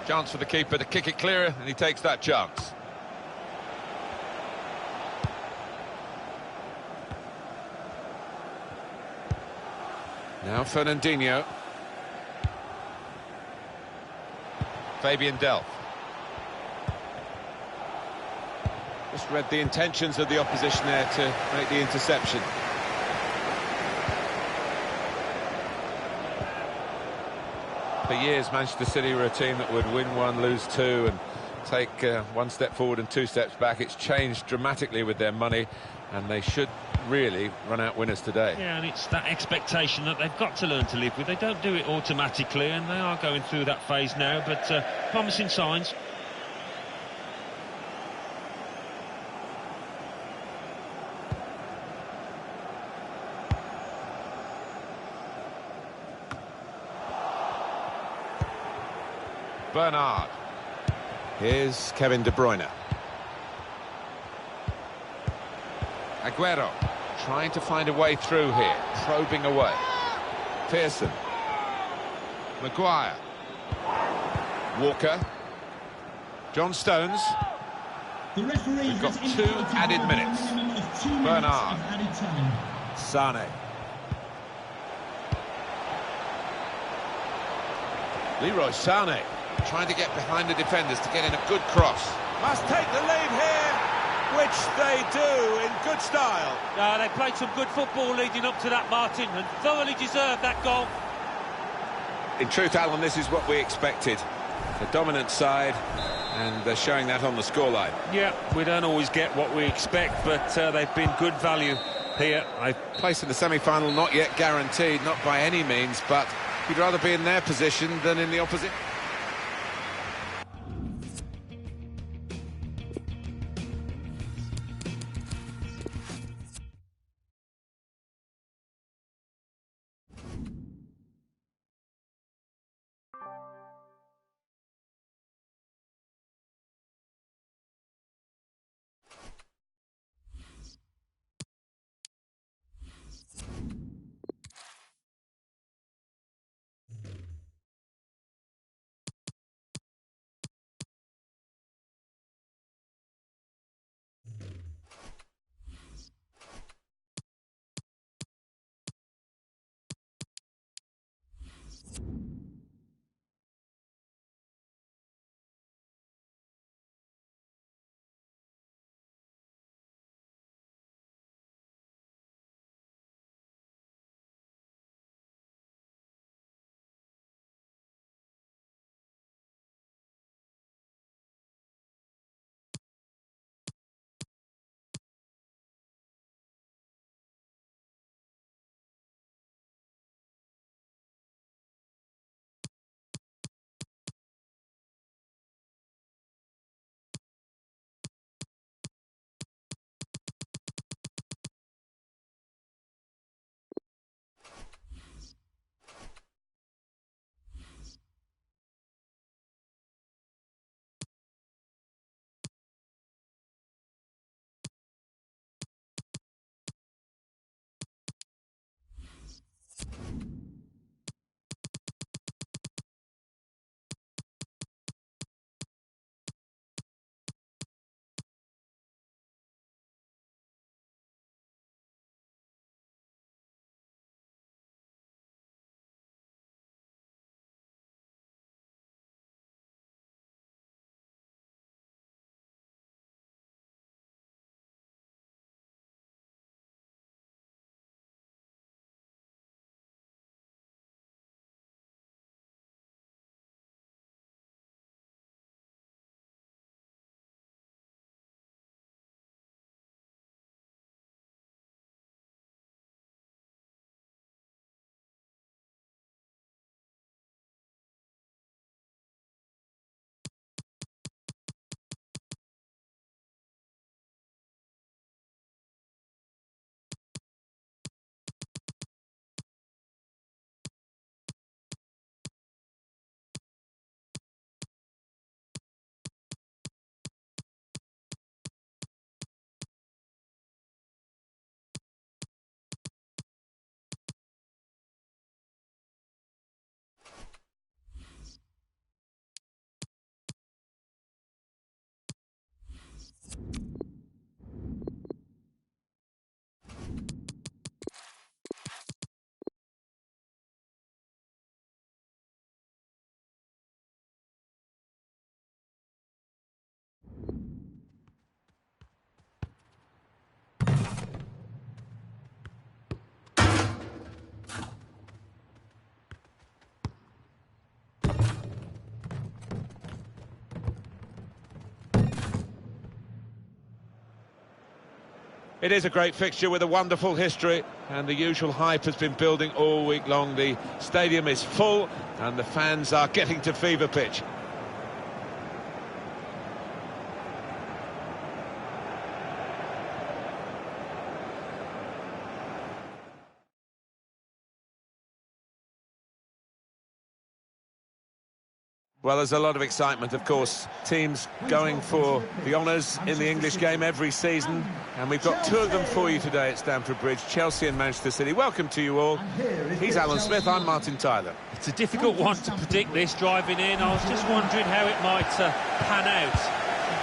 Chance for the keeper to kick it clearer, and he takes that chance. Now Fernandinho. Fabian Delph. Just read the intentions of the opposition there to make the interception. For years, Manchester City were a team that would win one, lose two, and take one step forward and two steps back. It's changed dramatically with their money, and they should really run out winners today. Yeah, and it's that expectation that they've got to learn to live with. They don't do it automatically, and they are going through that phase now, but promising signs. Bernard. Here's Kevin De Bruyne. Aguero trying to find a way through here, probing away. Pearson. Maguire. Walker. John Stones. We've got 2 added minutes. Bernard. Sané. Leroy Sané. Trying to get behind the defenders to get in a good cross. Must take the lead here, which they do in good style. They played some good football leading up to that, Martin, and thoroughly deserved that goal. In truth, Alan, this is what we expected. the dominant side, and they're showing that on the scoreline. Yeah, we don't always get what we expect, but they've been good value here. Place in the semi-final not yet guaranteed, not by any means, but you'd rather be in their position than in the opposite. It is a great fixture with a wonderful history, and the usual hype has been building all week long. The stadium is full and the fans are getting to fever pitch. Well, there's a lot of excitement, of course. Teams going for the honours in the English game every season. And we've got two of them for you today at Stamford Bridge, Chelsea and Manchester City. Welcome to you all. He's Alan Smith, I'm Martin Tyler. It's a difficult one to predict this driving in. I was just wondering how it might pan out.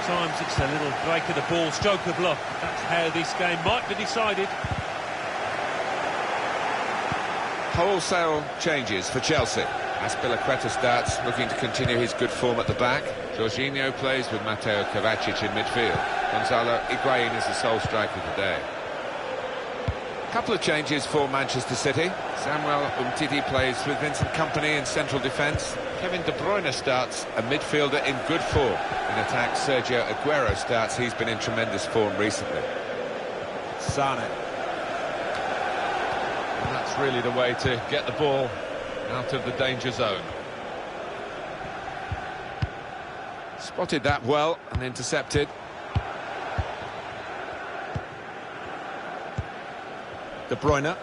Sometimes it's a little break of the ball, stroke of luck. That's how this game might be decided. Wholesale changes for Chelsea. Azpilicueta starts, looking to continue his good form at the back. Jorginho plays with Mateo Kovacic in midfield. Gonzalo Higuain is the sole striker today. Couple of changes for Manchester City. Samuel Umtiti plays with Vincent Kompany in central defence. Kevin De Bruyne starts, a midfielder in good form. In attack, Sergio Aguero starts. He's been in tremendous form recently. Sane. And that's really the way to get the ball out of the danger zone. Spotted that well and intercepted. De Bruyne.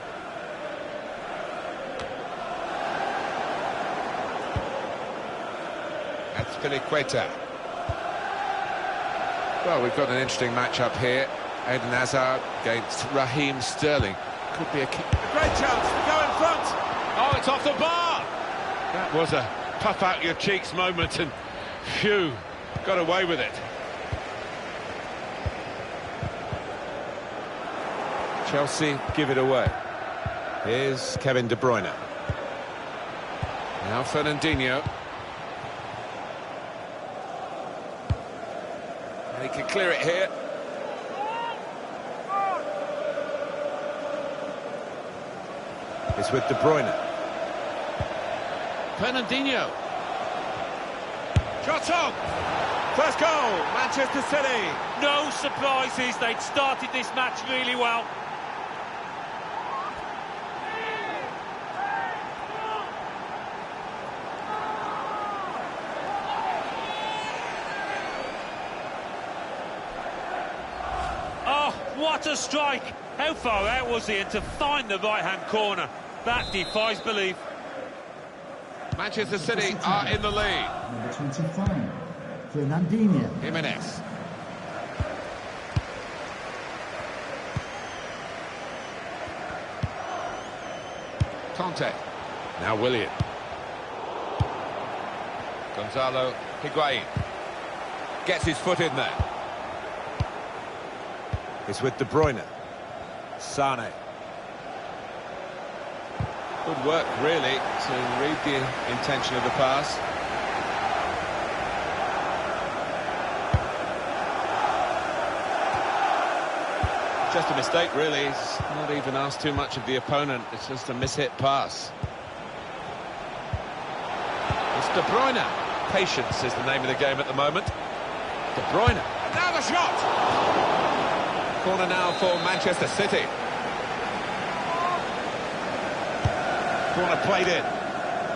That's Piliqueta. Well, we've got an interesting match-up here. Eden Hazard against Raheem Sterling. Could be a kick. A great chance to go in front. Oh, it's off the bar. That was a puff-out-your-cheeks moment, and phew, got away with it. Chelsea give it away. Here's Kevin De Bruyne. Now Fernandinho. And he can clear it here. It's with De Bruyne. Fernandinho. Shot on! First goal, Manchester City. No surprises, they'd started this match really well. What a strike! How far out was he? And to find the right-hand corner, that defies belief. Manchester City are in the lead. Number 25, Fernandinho. Jimenez. Conte. Now Willian. Gonzalo Higuain. Gets his foot in there. It's with De Bruyne. Sane. Good work, really, to read the intention of the pass. Just a mistake, really. He's not even asked too much of the opponent. It's just a mishit pass. It's De Bruyne. Patience is the name of the game at the moment. De Bruyne. And now the shot! Corner now for Manchester City. Corner played in.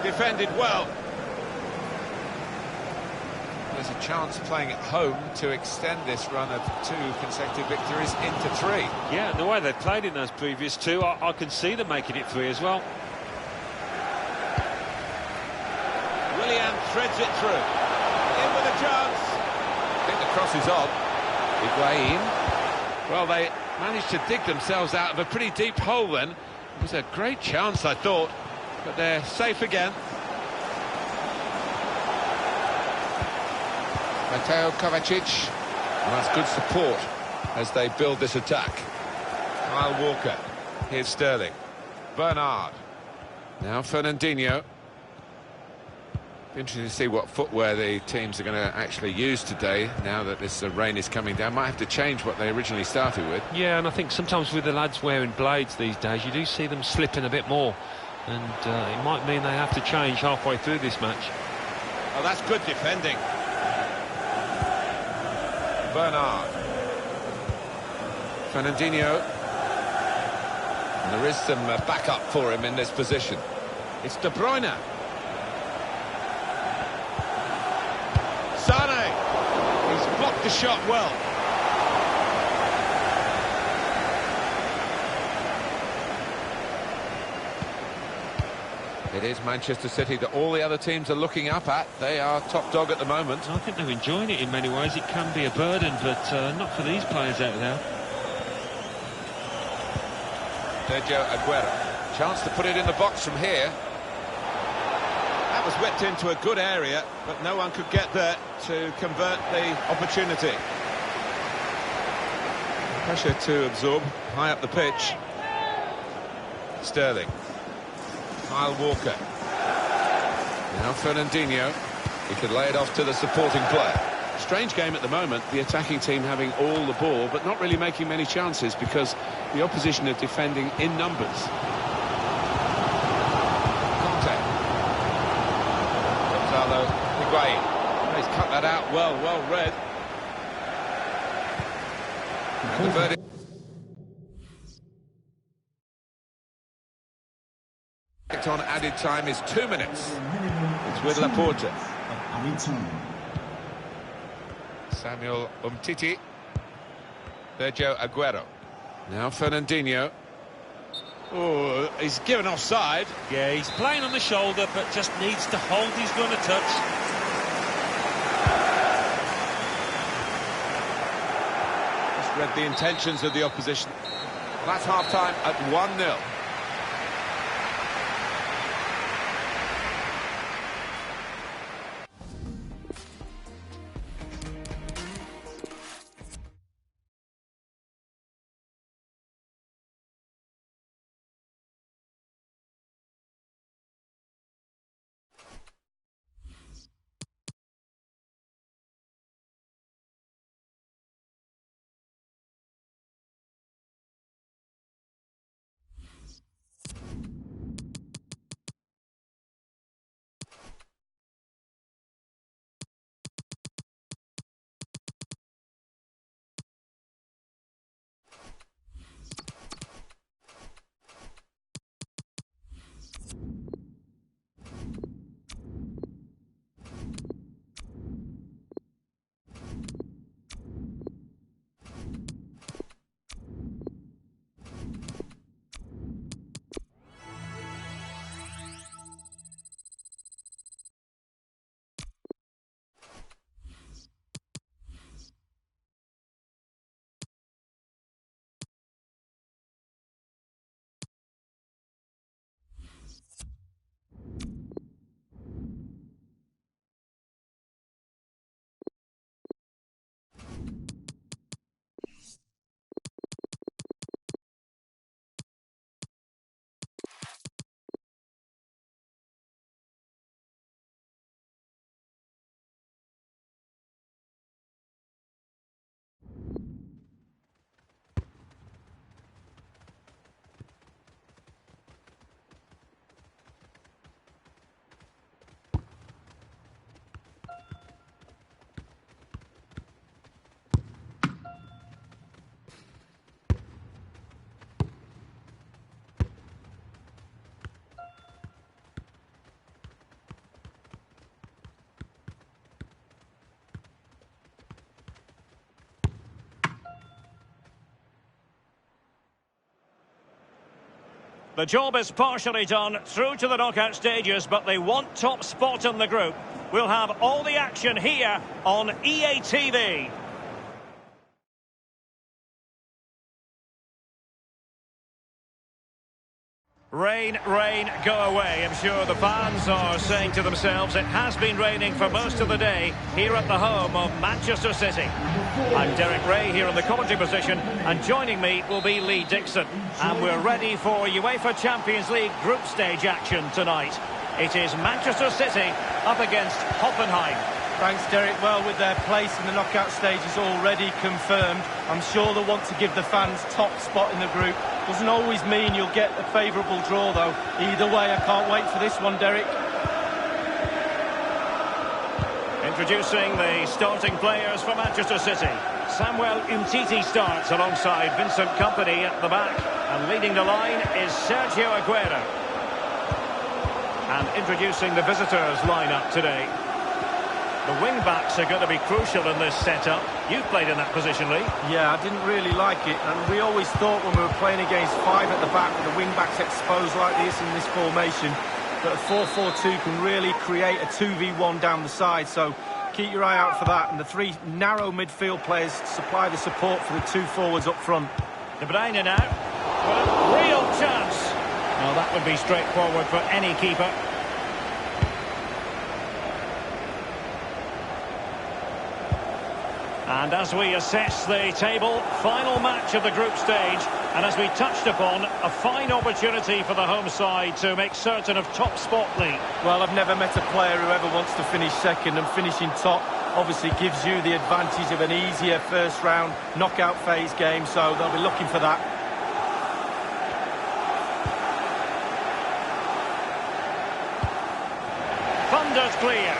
Defended well. There's a chance playing at home to extend this run of 2 consecutive victories into 3. Yeah, and the way they played in those previous 2, I can see them making it 3 as well. Willian threads it through. In with a chance. I think the cross is on. Higuain. Well, they managed to dig themselves out of a pretty deep hole then. It was a great chance, I thought, but they're safe again. Mateo Kovacic. And that's good support as they build this attack. Kyle Walker. Here's Sterling. Bernard. Now Fernandinho. Interesting to see what footwear the teams are going to actually use today now that this rain is coming down. Might have to change what they originally started with. Yeah, and I think sometimes with the lads wearing blades these days, you do see them slipping a bit more. And it might mean they have to change halfway through this match. Oh, that's good defending. Bernard. Fernandinho. And there is some backup for him in this position. It's De Bruyne. Sane. He's blocked the shot well. It is Manchester City that all the other teams are looking up at. They are top dog at the moment. I think they're enjoying it in many ways. It can be a burden, but not for these players out there. Sergio Aguero. Chance to put it in the box from here. That was whipped into a good area, but no one could get there to convert the opportunity. Pressure to absorb high up the pitch. Sterling. Kyle Walker. Now Fernandinho. He could lay it off to the supporting player. Strange game at the moment, the attacking team having all the ball, but not really making many chances because the opposition are defending in numbers. Conte. Gonzalo Higuain. He's cut that out well read. And the verdict. On added time is 2 minutes. It's with Laporte. Added time. Samuel Umtiti. Sergio Aguero. Now Fernandinho. Oh, he's given offside. Yeah, he's playing on the shoulder, but just needs to hold his run a touch. Just read the intentions of the opposition. That's half-time at 1-0. The job is partially done through to the knockout stages, but they want top spot in the group. We'll have all the action here on EA TV. Rain, rain, go away. I'm sure the fans are saying to themselves it has been raining for most of the day here at the home of Manchester City. I'm Derek Ray here in the commentary position, and joining me will be Lee Dixon. And we're ready for UEFA Champions League group stage action tonight. It is Manchester City up against Hoffenheim. Thanks, Derek. Well, with their place in the knockout stages already confirmed, I'm sure they'll want to give the fans top spot in the group. Doesn't always mean you'll get a favourable draw, though. Either way, I can't wait for this one, Derek. Introducing the starting players for Manchester City. Samuel Umtiti starts alongside Vincent Kompany at the back. And leading the line is Sergio Aguero. And introducing the visitors' lineup today. The wing-backs are going to be crucial in this setup. You've played in that position, Lee. Yeah, I didn't really like it. And we always thought when we were playing against five at the back with the wing-backs exposed like this in this formation, that a 4-4-2 can really create a 2v1 down the side. So keep your eye out for that. And the three narrow midfield players supply the support for the two forwards up front. De Bruyne now. What a real chance. Well, that would be straightforward for any keeper. And as we assess the table, final match of the group stage, and as we touched upon, a fine opportunity for the home side to make certain of top spot, Lee. Well, I've never met a player who ever wants to finish second, and finishing top obviously gives you the advantage of an easier first round knockout phase game, so they'll be looking for that. Thunders clear.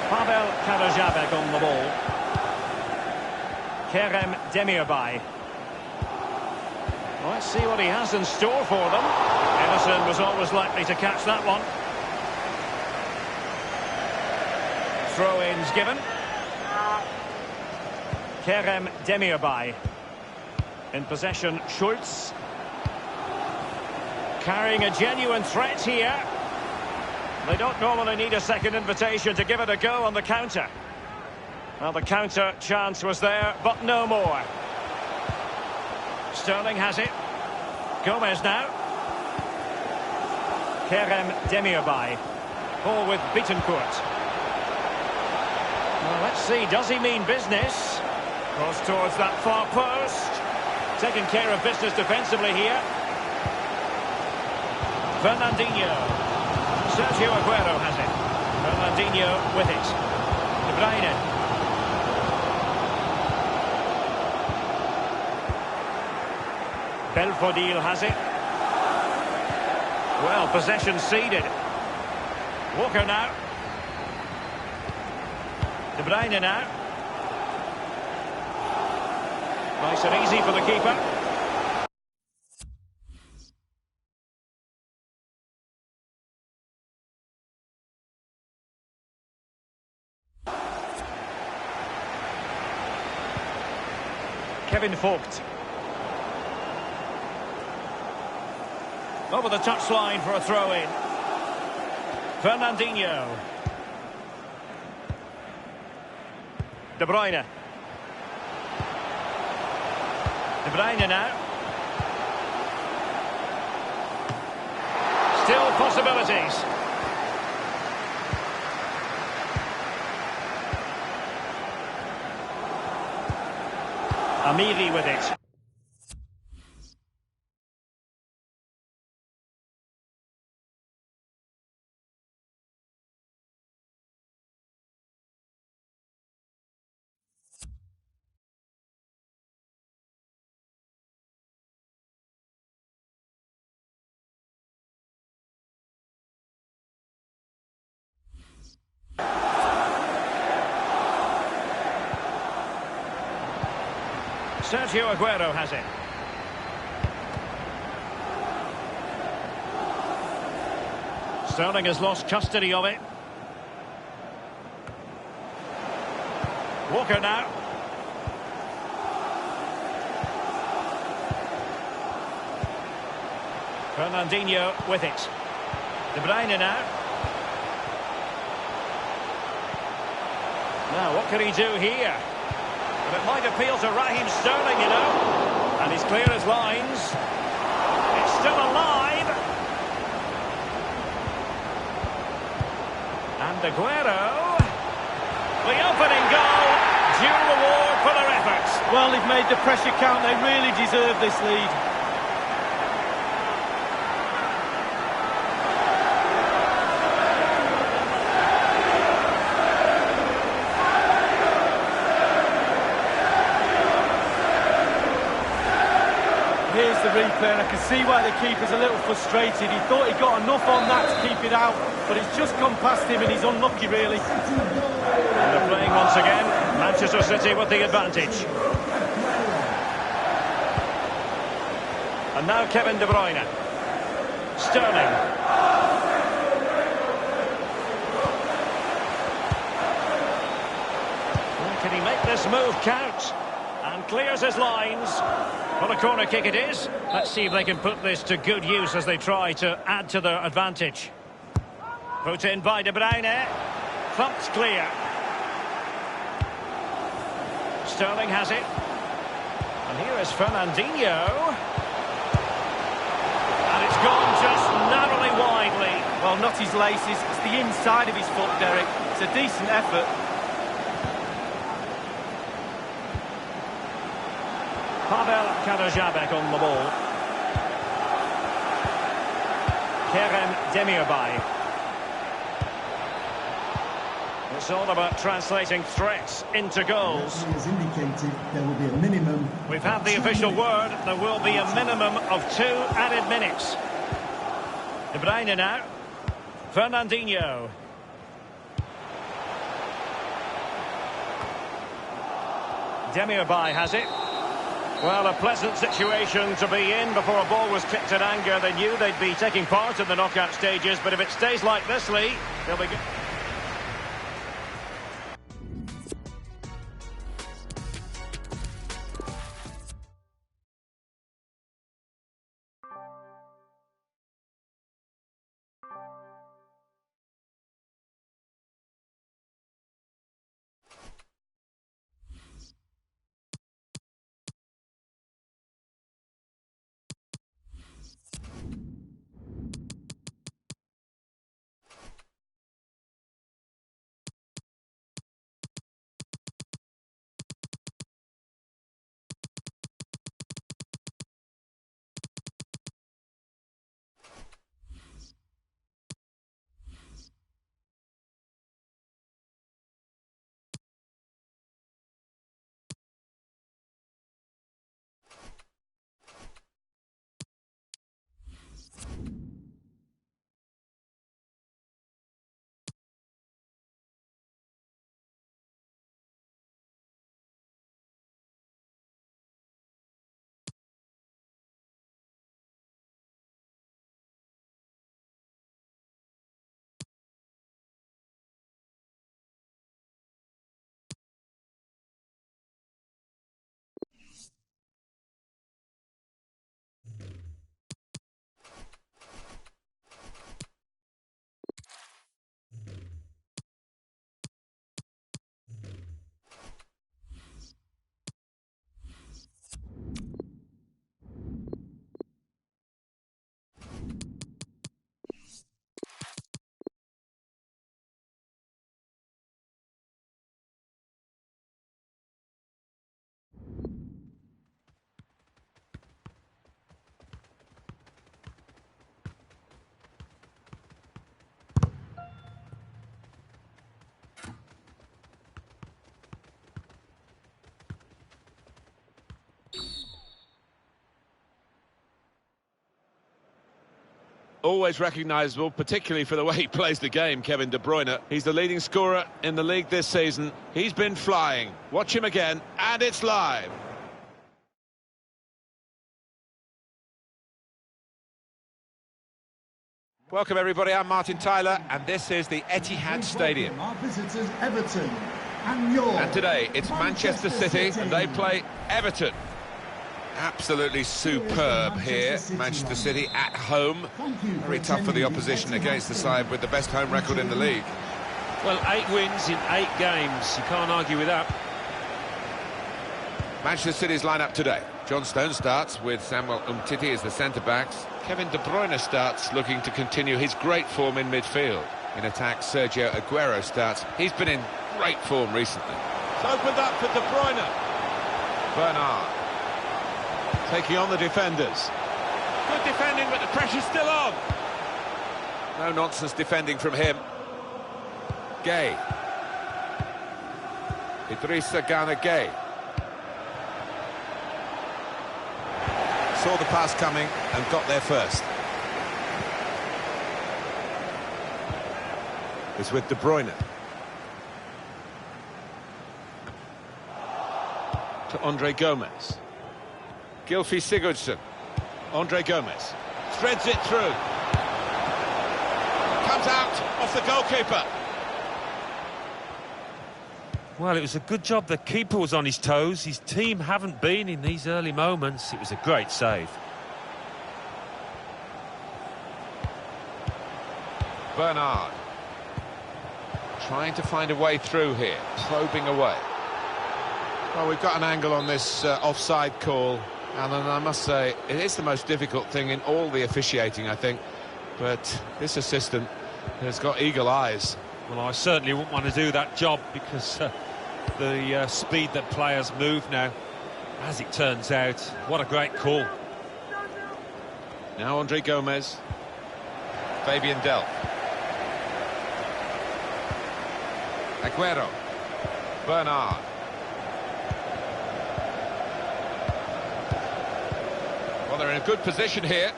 Pavel Karajabek on the ball. Kerem Demirbay. Let's see what he has in store for them. Ederson was always likely to catch that one. Throw-ins given. Kerem Demirbay. In possession, Schultz. Carrying a genuine threat here. They don't normally need a second invitation to give it a go on the counter. Well, the counter chance was there, but no more. Sterling has it. Gomez now. Kerem Demirbay. Ball with Bittencourt. Well, let's see, does he mean business? Goes towards that far post. Taking care of business defensively here. Fernandinho. Sergio Aguero has it. Fernandinho with it. De Bruyne. Belfodil has it. Well, possession ceded. Walker now. De Bruyne now. Nice and easy for the keeper. Kevin Vogt. Over the touchline for a throw-in. Fernandinho. De Bruyne. De Bruyne now. Still possibilities. Amiri with it. Sergio Aguero has it. Sterling has lost custody of it. Walker now. Fernandinho with it. De Bruyne now. Now, what can he do here? But it might appeal to Raheem Sterling, you know. And he's clear as lines. It's still alive. And Aguero. The opening goal. Due reward for their efforts. Well, they've made the pressure count. They really deserve this lead. Here's the replay, and I can see why the keeper's a little frustrated. He thought he got enough on that to keep it out, but it's just gone past him and he's unlucky, really. And they're playing once again. Manchester City with the advantage. And now Kevin De Bruyne. Sterling. Well, can he make this move count? And clears his lines. What a corner kick it is. Let's see if they can put this to good use as they try to add to their advantage. Put in by De Bruyne. Thumped clear. Sterling has it. And here is Fernandinho. And it's gone just narrowly widely. Well, not his laces. It's the inside of his foot, Derek. It's a decent effort. Pavel Karajabek on the ball. Kerem Demirbay. It's all about translating threats into goals. As indicated, there will be a minimum. We've had the official word. There will be a minimum of 2 added minutes. De Bruyne now. Fernandinho. Demirbay has it. Well, a pleasant situation to be in. Before a ball was kicked in anger, they knew they'd be taking part in the knockout stages, but if it stays like this, Lee, they'll be good. Always recognisable, particularly for the way he plays the game, Kevin De Bruyne. He's the leading scorer in the league this season. He's been flying. Watch him again, and it's live. Welcome everybody, I'm Martin Tyler, and this is the Etihad Stadium. Our visitors, Everton, and today it's Manchester City, and they play Everton. Absolutely superb here, Manchester City at home. Very tough for the opposition against the side with the best home record in the league. Well, 8 wins in 8 games. You can't argue with that. Manchester City's lineup today. John Stones starts with Samuel Umtiti as the centre-backs. Kevin De Bruyne starts looking to continue his great form in midfield. In attack, Sergio Aguero starts. He's been in great form recently. It's opened up for De Bruyne. Bernard. Taking on the defenders. Good defending, but the pressure's still on. No nonsense defending from him. Gay. Idrissa Gana Gay. Saw the pass coming and got there first. It's with De Bruyne. To Andre Gomez. Gylfi Sigurdsson. Andre Gomez threads it through. Comes out off the goalkeeper. Well, it was a good job the keeper was on his toes. His team haven't been in these early moments. It was a great save. Bernard. Trying to find a way through here. Probing away. Well, we've got an angle on this offside call. And I must say, it is the most difficult thing in all the officiating, I think. But this assistant has got eagle eyes. Well, I certainly wouldn't want to do that job because the speed that players move now, as it turns out, what a great call. Now Andre Gomez. Fabian Delph. Aguero. Bernard. Well, they're in a good position here.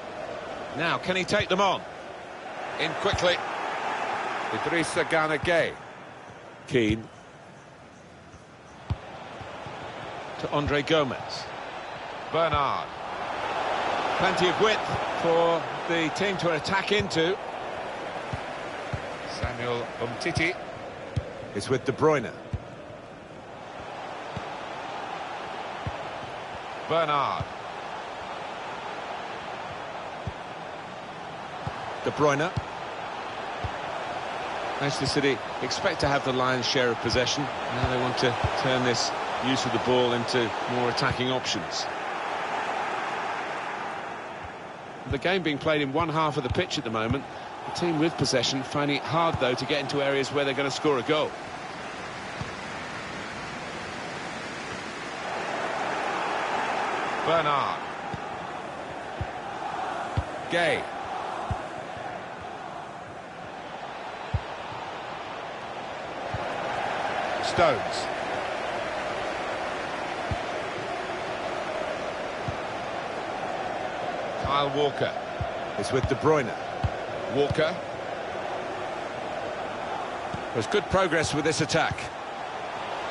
Now, can he take them on? In quickly. Idrissa Gana Gueye. Keane. To Andre Gomez. Bernard. Plenty of width for the team to attack into. Samuel Umtiti. It's with De Bruyne. Bernard. De Bruyne. Manchester City expect to have the lion's share of possession. Now they want to turn this use of the ball into more attacking options. The game being played in one half of the pitch at the moment. The team with possession finding it hard, though, to get into areas where they're going to score a goal. Bernard. Gueye. Stones. Kyle Walker. It's with De Bruyne. Walker. There's good progress with this attack.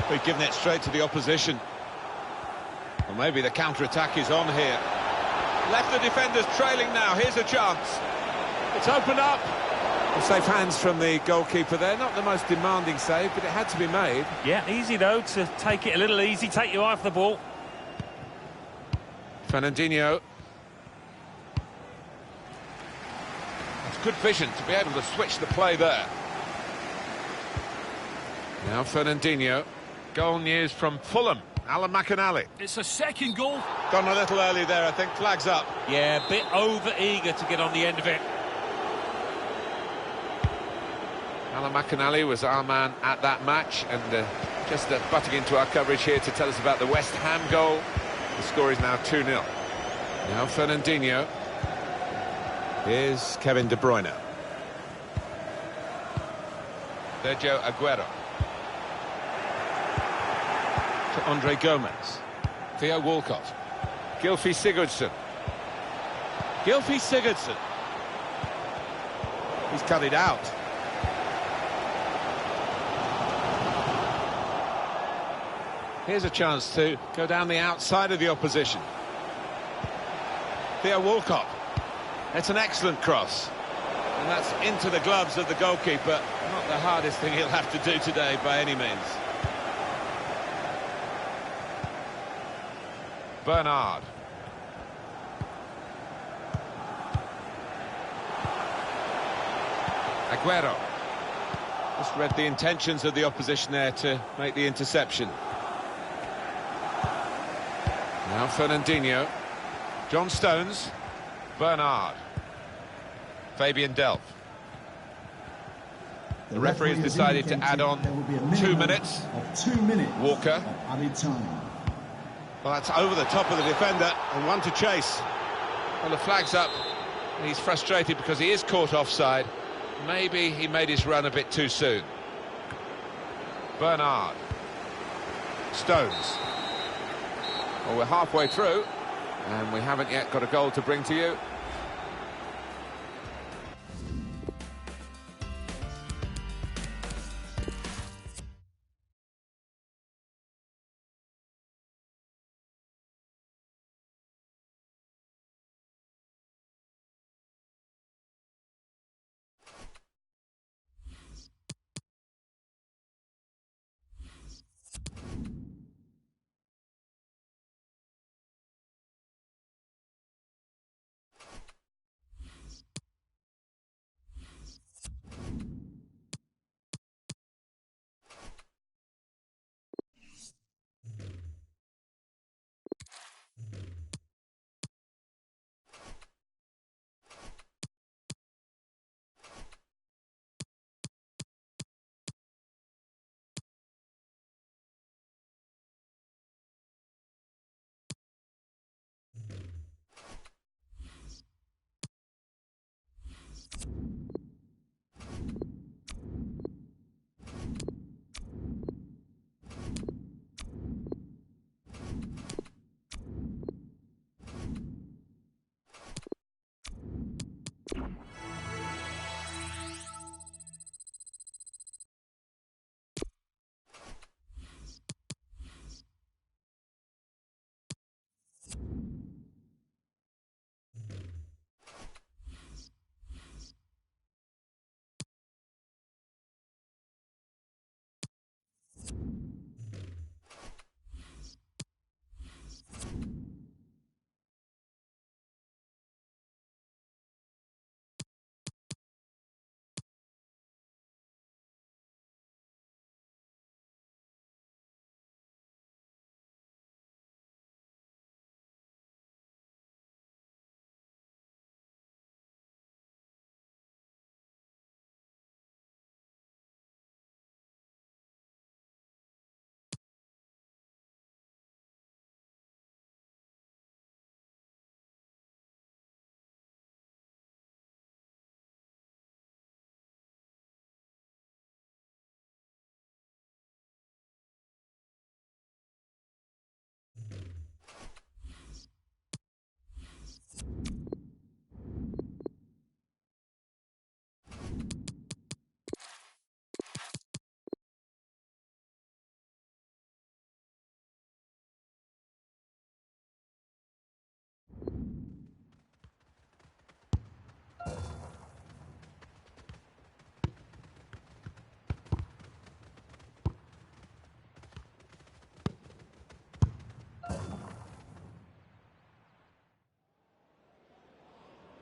We've given it straight to the opposition. Well, maybe the counter-attack is on here. Left the defenders trailing now. Here's a chance. It's opened up. Well, safe hands from the goalkeeper there. Not the most demanding save, but it had to be made. Yeah, easy though to take it a little easy, take your eye off the ball. Fernandinho. That's good vision to be able to switch the play there. Now Fernandinho. Goal news from Fulham. Alan McInally. It's a second goal. Gone a little early there, I think. Flags up. Yeah, a bit over-eager to get on the end of it. Alan McInally was our man at that match, and just butting into our coverage here to tell us about the West Ham goal. The score is now 2-0. Now Fernandinho. Here's Kevin De Bruyne. Sergio Aguero. To Andre Gomez. Theo Walcott. Gylfi Sigurdsson. Gylfi Sigurdsson. He's cut it out. Here's a chance to go down the outside of the opposition. Theo Walcott. It's an excellent cross. And that's into the gloves of the goalkeeper. Not the hardest thing he'll have to do today by any means. Bernard. Aguero. Just read the intentions of the opposition there to make the interception. Now Fernandinho. John Stones. Bernard. Fabian Delph. The referee has decided to add on 2 minutes. Of 2 minutes. Walker. Of added time. Well, that's over the top of the defender and one to chase. Well, the flag's up. He's frustrated because he is caught offside. Maybe he made his run a bit too soon. Bernard. Stones. Well, we're halfway through, and we haven't yet got a goal to bring to you.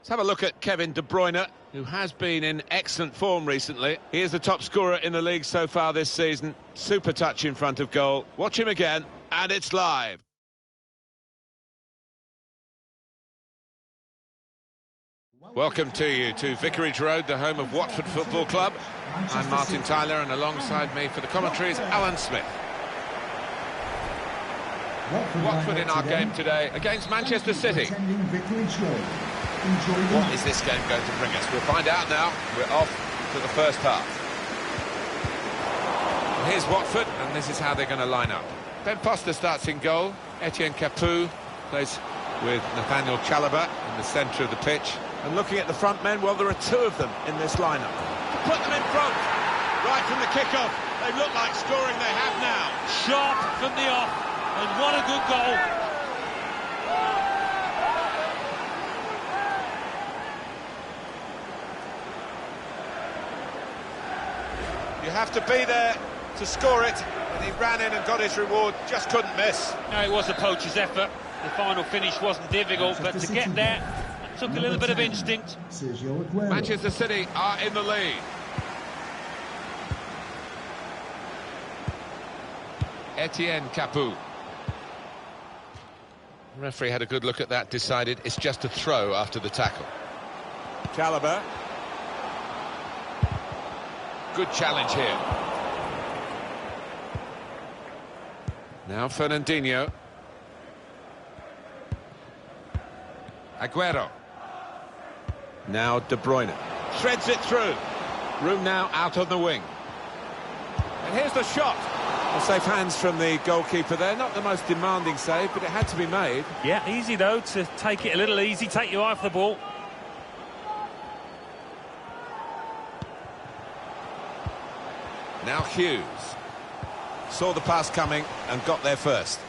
Let's have a look at Kevin De Bruyne, who has been in excellent form recently. He is the top scorer in the league so far this season. Super touch in front of goal. Watch him again, and it's live. Welcome to you to Vicarage Road, the home of Watford Football Club. I'm Martin Tyler, and alongside me for the commentary is Alan Smith. Watford in our game today against Manchester City. What is this game going to bring us? We'll find out now. We're off to the first half. Here's Watford, and this is how they're going to line up. Ben Foster starts in goal. Etienne Capoue plays with Nathaniel Chalobah in the centre of the pitch. And looking at the front men, well, there are two of them in this lineup. Put them in front, right from the kick-off. They look like scoring, they have now. Sharp from the off, and what a good goal. You have to be there to score it, and he ran in and got his reward, just couldn't miss. No, it was a poacher's effort. The final finish wasn't difficult, but to get there, it took a little bit of instinct. Manchester City are in the lead. Etienne Capoue. The referee had a good look at that, decided it's just a throw after the tackle. Chalobah. Good challenge here. Now Fernandinho. Aguero. Now De Bruyne. Threads it through. Room now out on the wing. And here's the shot. Well, safe hands from the goalkeeper there. Not the most demanding save, but it had to be made. Yeah, easy though, to take it a little easy, take your eye off the ball. Now Hughes. Saw the pass coming and got there first.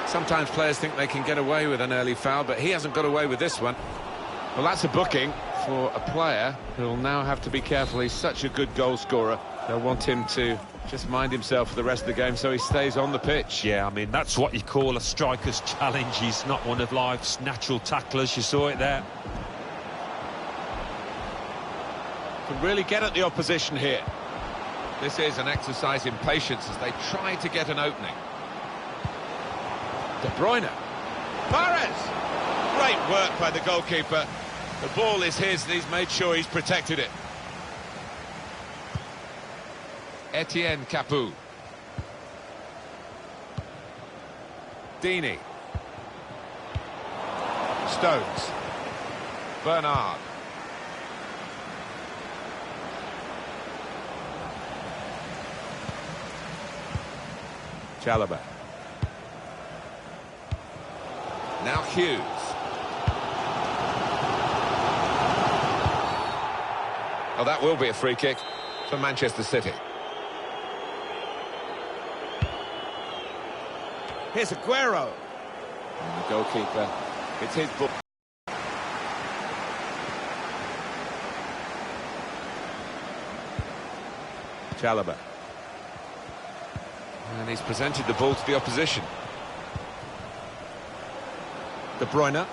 Sometimes players think they can get away with an early foul, but he hasn't got away with this one. Well, that's a booking for a player who'll now have to be careful. He's such a good goal scorer. They'll want him to just mind himself for the rest of the game so he stays on the pitch. Yeah, I mean, that's what you call a striker's challenge. He's not one of life's natural tacklers. You saw it there. Can really get at the opposition here. This is an exercise in patience as they try to get an opening. De Bruyne. Mahrez! Great work by the goalkeeper. The ball is his and he's made sure he's protected it. Etienne Capoue. Deeney. Stones. Bernard. Chalobah. Now Hughes. Oh, that will be a free kick for Manchester City. Here's Aguero. And the goalkeeper, it's his ball. Chalobah. And he's presented the ball to the opposition. De Bruyne.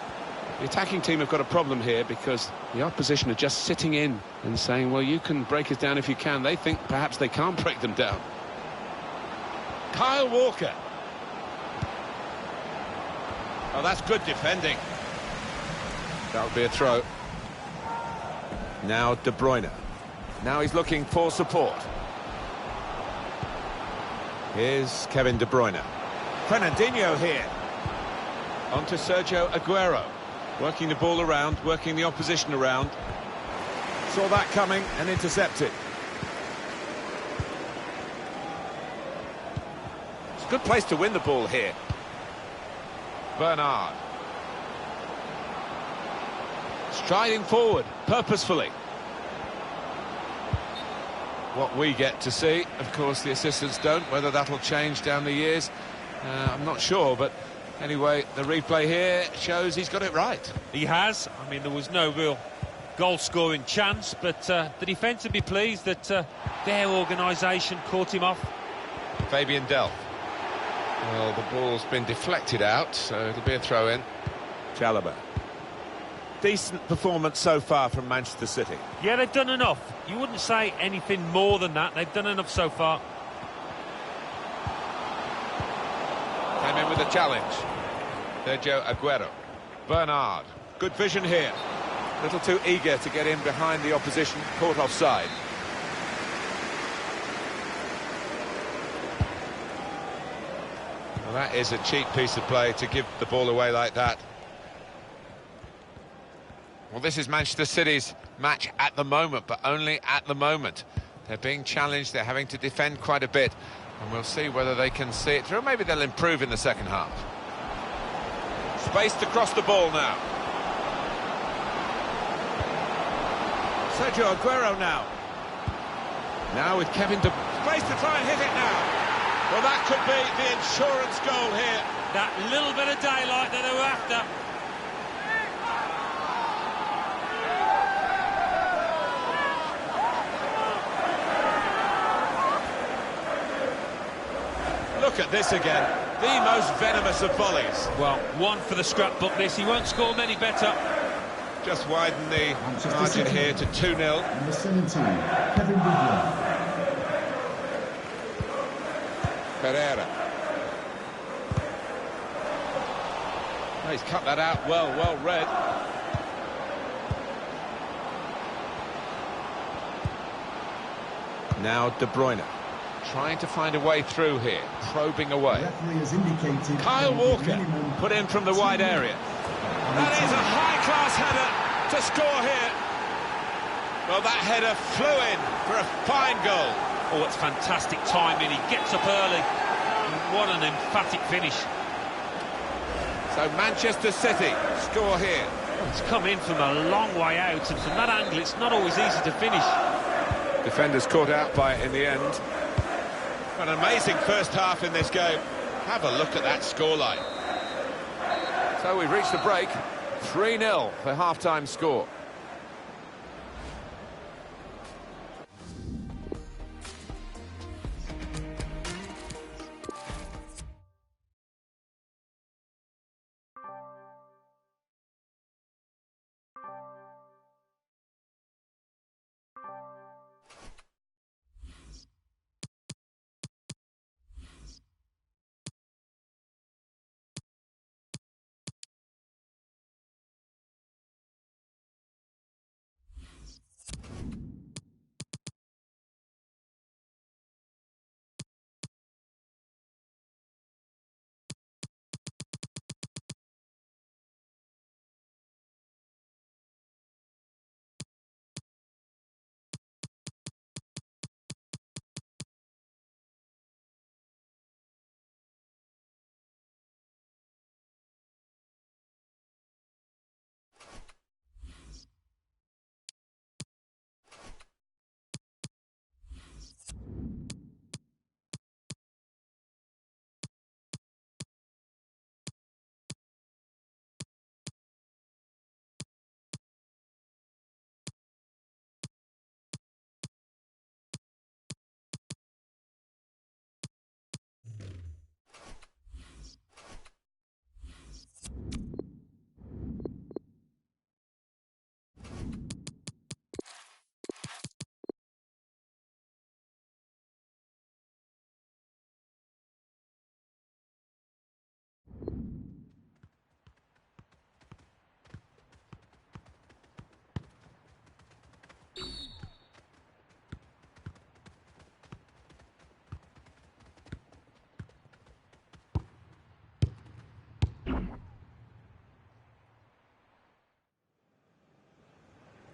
The attacking team have got a problem here because the opposition are just sitting in and saying, well, you can break us down if you can. They think perhaps they can't break them down. Kyle Walker. Oh, that's good defending. That'll be a throw. Now De Bruyne. Now he's looking for support. Here's Kevin De Bruyne. Fernandinho here. On to Sergio Aguero. Working the ball around, working the opposition around. Saw that coming and intercepted. It's a good place to win the ball here. Bernard. Striding forward, purposefully. What we get to see, of course the assistants don't. Whether that'll change down the years, I'm not sure, but anyway, the replay here shows he's got it right. He has. I mean, there was no real goal-scoring chance, but the defence would be pleased that their organisation caught him off. Fabian Delph. Well, the ball's been deflected out, so it'll be a throw-in. Chalobah. Decent performance so far from Manchester City. Yeah, they've done enough. You wouldn't say anything more than that. They've done enough so far. Came in with a challenge. Sergio Aguero. Bernard. Good vision here. A little too eager to get in behind the opposition, caught offside. Well, that is a cheap piece of play to give the ball away like that. Well, this is Manchester City's match at the moment, but only at the moment. They're being challenged, they're having to defend quite a bit, and we'll see whether they can see it through. Maybe they'll improve in the second half. Spaced across the ball now. Sergio Aguero now. Now with Kevin De... Space to try and hit it now. Well, that could be the insurance goal here. That little bit of daylight that they were after. Look at this again. The most venomous of volleys. Well, one for the scrapbook this. He won't score many better. Just widen the margin here to 2-0. Number 17, Kevin De Bruyne. Pereira. Oh, he's cut that out well read. Now De Bruyne. Trying to find a way through here, probing away. The referee has indicated Kyle Walker put in from the wide area. That is a high-class header to score here. Well, that header flew in for a fine goal. Oh, it's fantastic timing. He gets up early. What an emphatic finish. So Manchester City score here. Oh, it's come in from a long way out, and from that angle, it's not always easy to finish. Defenders caught out by it in the end. An amazing first half in this game. Have a look at that scoreline. So we've reached the break. 3-0 for half-time score.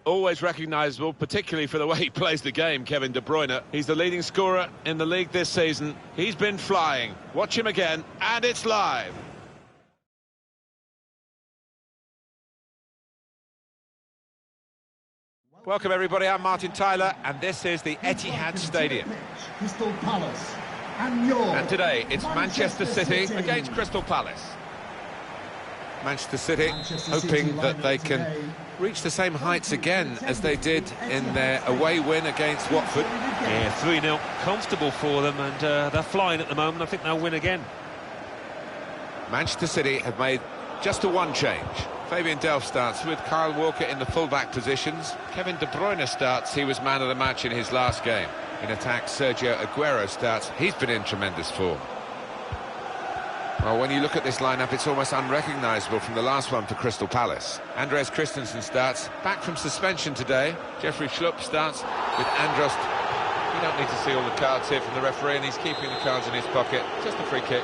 Always recognisable, particularly for the way he plays the game, Kevin De Bruyne. He's the leading scorer in the league this season. He's been flying. Watch him again, and it's live. Welcome everybody, I'm Martin Tyler, and this is the Etihad Stadium. Crystal Palace. And today it's Manchester City against Crystal Palace. Manchester City hoping that they can reach the same heights again as they did in their away win against Watford. Yeah, 3-0, comfortable for them, and they're flying at the moment. I think they'll win again. Manchester City have made just a one change. Fabian Delph starts with Kyle Walker in the full-back positions. Kevin De Bruyne starts. He was man of the match in his last game. In attack, Sergio Aguero starts. He's been in tremendous form. Well, when you look at this lineup, it's almost unrecognisable from the last one for Crystal Palace. Andres Christensen starts, back from suspension today. Jeffrey Schlupp starts with Andros. You don't need to see all the cards here from the referee, and he's keeping the cards in his pocket. Just a free kick.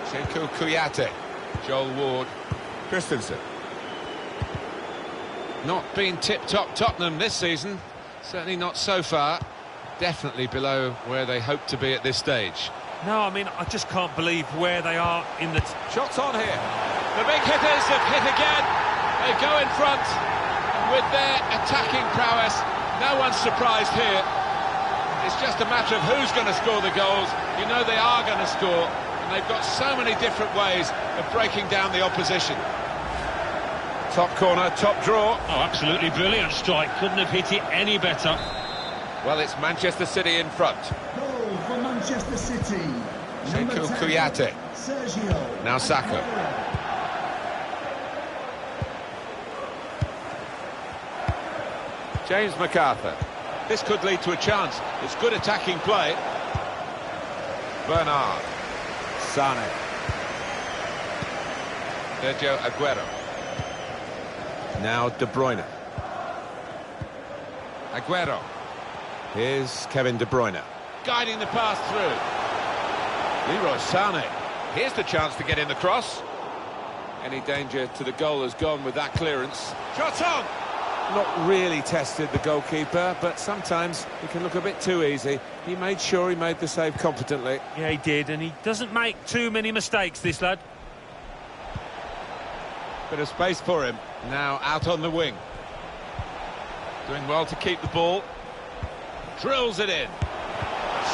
Sekou Kouyaté, Joel Ward, Christensen. Not been tip-top Tottenham this season, certainly not so far. Definitely below where they hope to be at this stage. No, I mean, I just can't believe where they are in the... Shots on here. The big hitters have hit again. They go in front with their attacking prowess. No one's surprised here. It's just a matter of who's going to score the goals. You know they are going to score, and they've got so many different ways of breaking down the opposition. Top corner, top draw. Oh, absolutely brilliant strike. Couldn't have hit it any better. Well, it's Manchester City in front. Goal for Manchester City. Sekou Kouyaté. Sergio. Now Saka. James MacArthur. This could lead to a chance. It's good attacking play. Bernard. Sane. Sergio Aguero. Now De Bruyne. Aguero. Here's Kevin De Bruyne. Guiding the pass through. Leroy Sane. Here's the chance to get in the cross. Any danger to the goal has gone with that clearance. Shot on! Not really tested the goalkeeper, but sometimes he can look a bit too easy. He made sure he made the save competently. Yeah, he did, and he doesn't make too many mistakes, this lad. Bit of space for him. Now out on the wing. Doing well to keep the ball. Drills it in.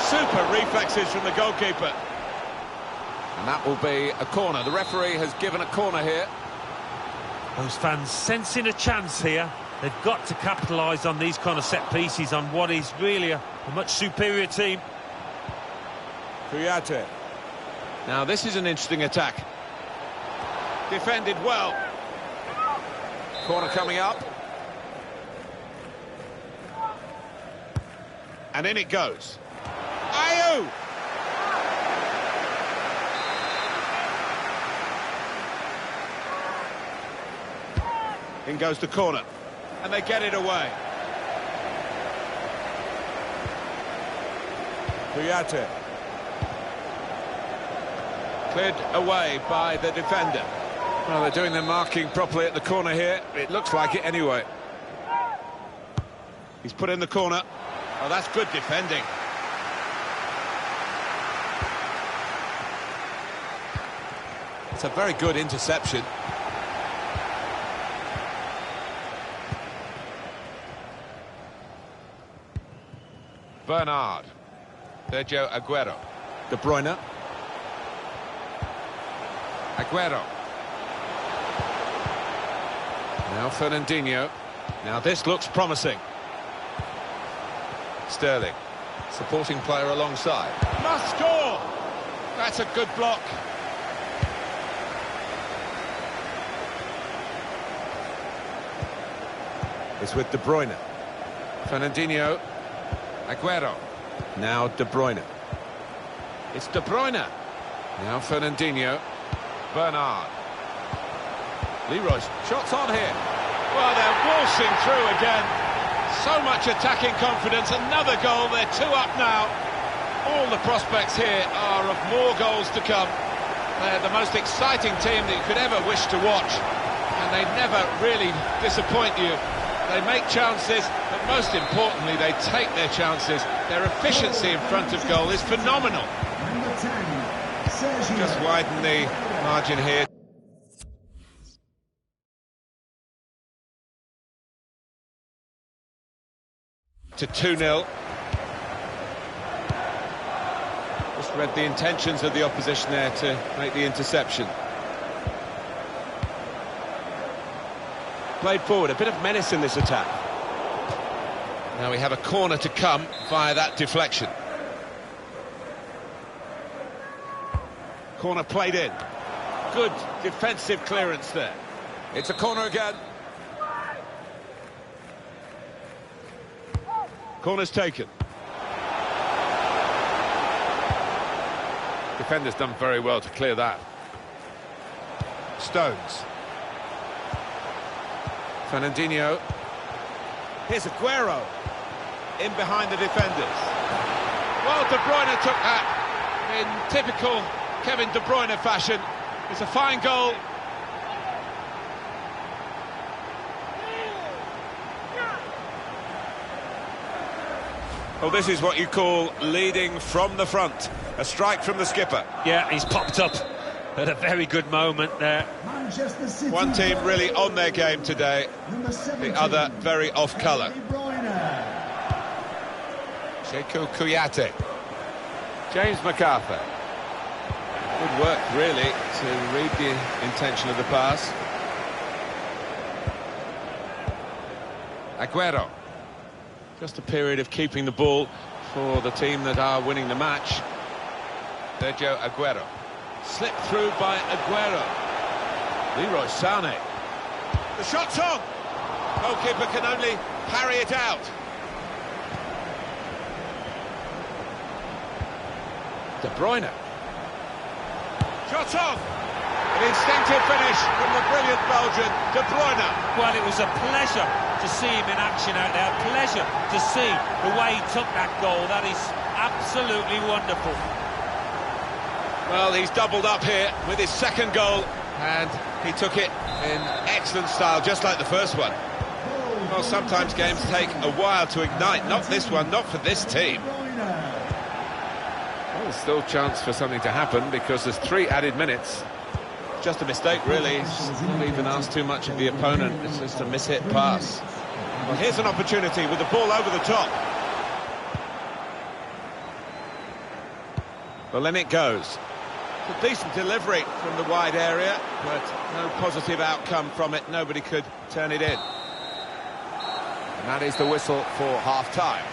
Super reflexes from the goalkeeper. And that will be a corner. The referee has given a corner here. Those fans sensing a chance here. They've got to capitalise on these kind of set pieces on what is really a much superior team. Kouyaté. Now this is an interesting attack. Defended well. Corner coming up. And in it goes. Ayew! In goes the corner. And they get it away. Kouyaté. Cleared away by the defender. Well, they're doing their marking properly at the corner here. It looks like it anyway. He's put in the corner. Oh, that's good defending. It's a very good interception. Bernard. Sergio Aguero. De Bruyne. Aguero. Now Fernandinho. Now this looks promising. Sterling. Supporting player alongside. Must score! That's a good block. It's with De Bruyne. Fernandinho. Aguero. Now De Bruyne. It's De Bruyne. Now Fernandinho. Bernard. Leroy's shots on here. Well, they're waltzing through again. So much attacking confidence. Another goal. They're 2 up now. All the prospects here are of more goals to come. They're the most exciting team that you could ever wish to watch. And they never really disappoint you. They make chances, but most importantly, they take their chances. Their efficiency in front of goal is phenomenal. Number 10, Sergio. Just widen the margin here. To 2-0. Just read the intentions of the opposition there to make the interception. Played forward, a bit of menace in this attack. Now we have a corner to come via that deflection. Corner played in. Good defensive clearance there. It's a corner again. Corner's taken. Defender's done very well to clear that. Stones. Fernandinho. Here's Aguero. In behind the defenders. Well, De Bruyne took that in typical Kevin De Bruyne fashion. It's a fine goal. Well, this is what you call leading from the front. A strike from the skipper. Yeah, he's popped up at a very good moment there. Manchester City. One team really on their game today, Number 17, the other very off colour. De Bruyne. Sekou Kouyaté. James McArthur. Good work, really, to read the intention of the pass. Aguero. Just a period of keeping the ball for the team that are winning the match. Sergio Aguero. Slipped through by Aguero. Leroy Sané. The shot's on! Goalkeeper can only parry it out. De Bruyne. Shot off! An instinctive finish from the brilliant Belgian, De Bruyne. Well, it was a pleasure to see him in action out there. Pleasure to see the way he took that goal. That is absolutely wonderful. Well, he's doubled up here with his second goal, and he took it in excellent style, just like the first one. Well, sometimes games take a while to ignite. Not this one, not for this team. Well, there's still a chance for something to happen because there's 3 added minutes. Just a mistake, really. It's not even asked too much of the opponent. It's just a mishit pass. Well, here's an opportunity with the ball over the top. Well, then it goes. A decent delivery from the wide area, but no positive outcome from it. Nobody could turn it in. And that is the whistle for half-time.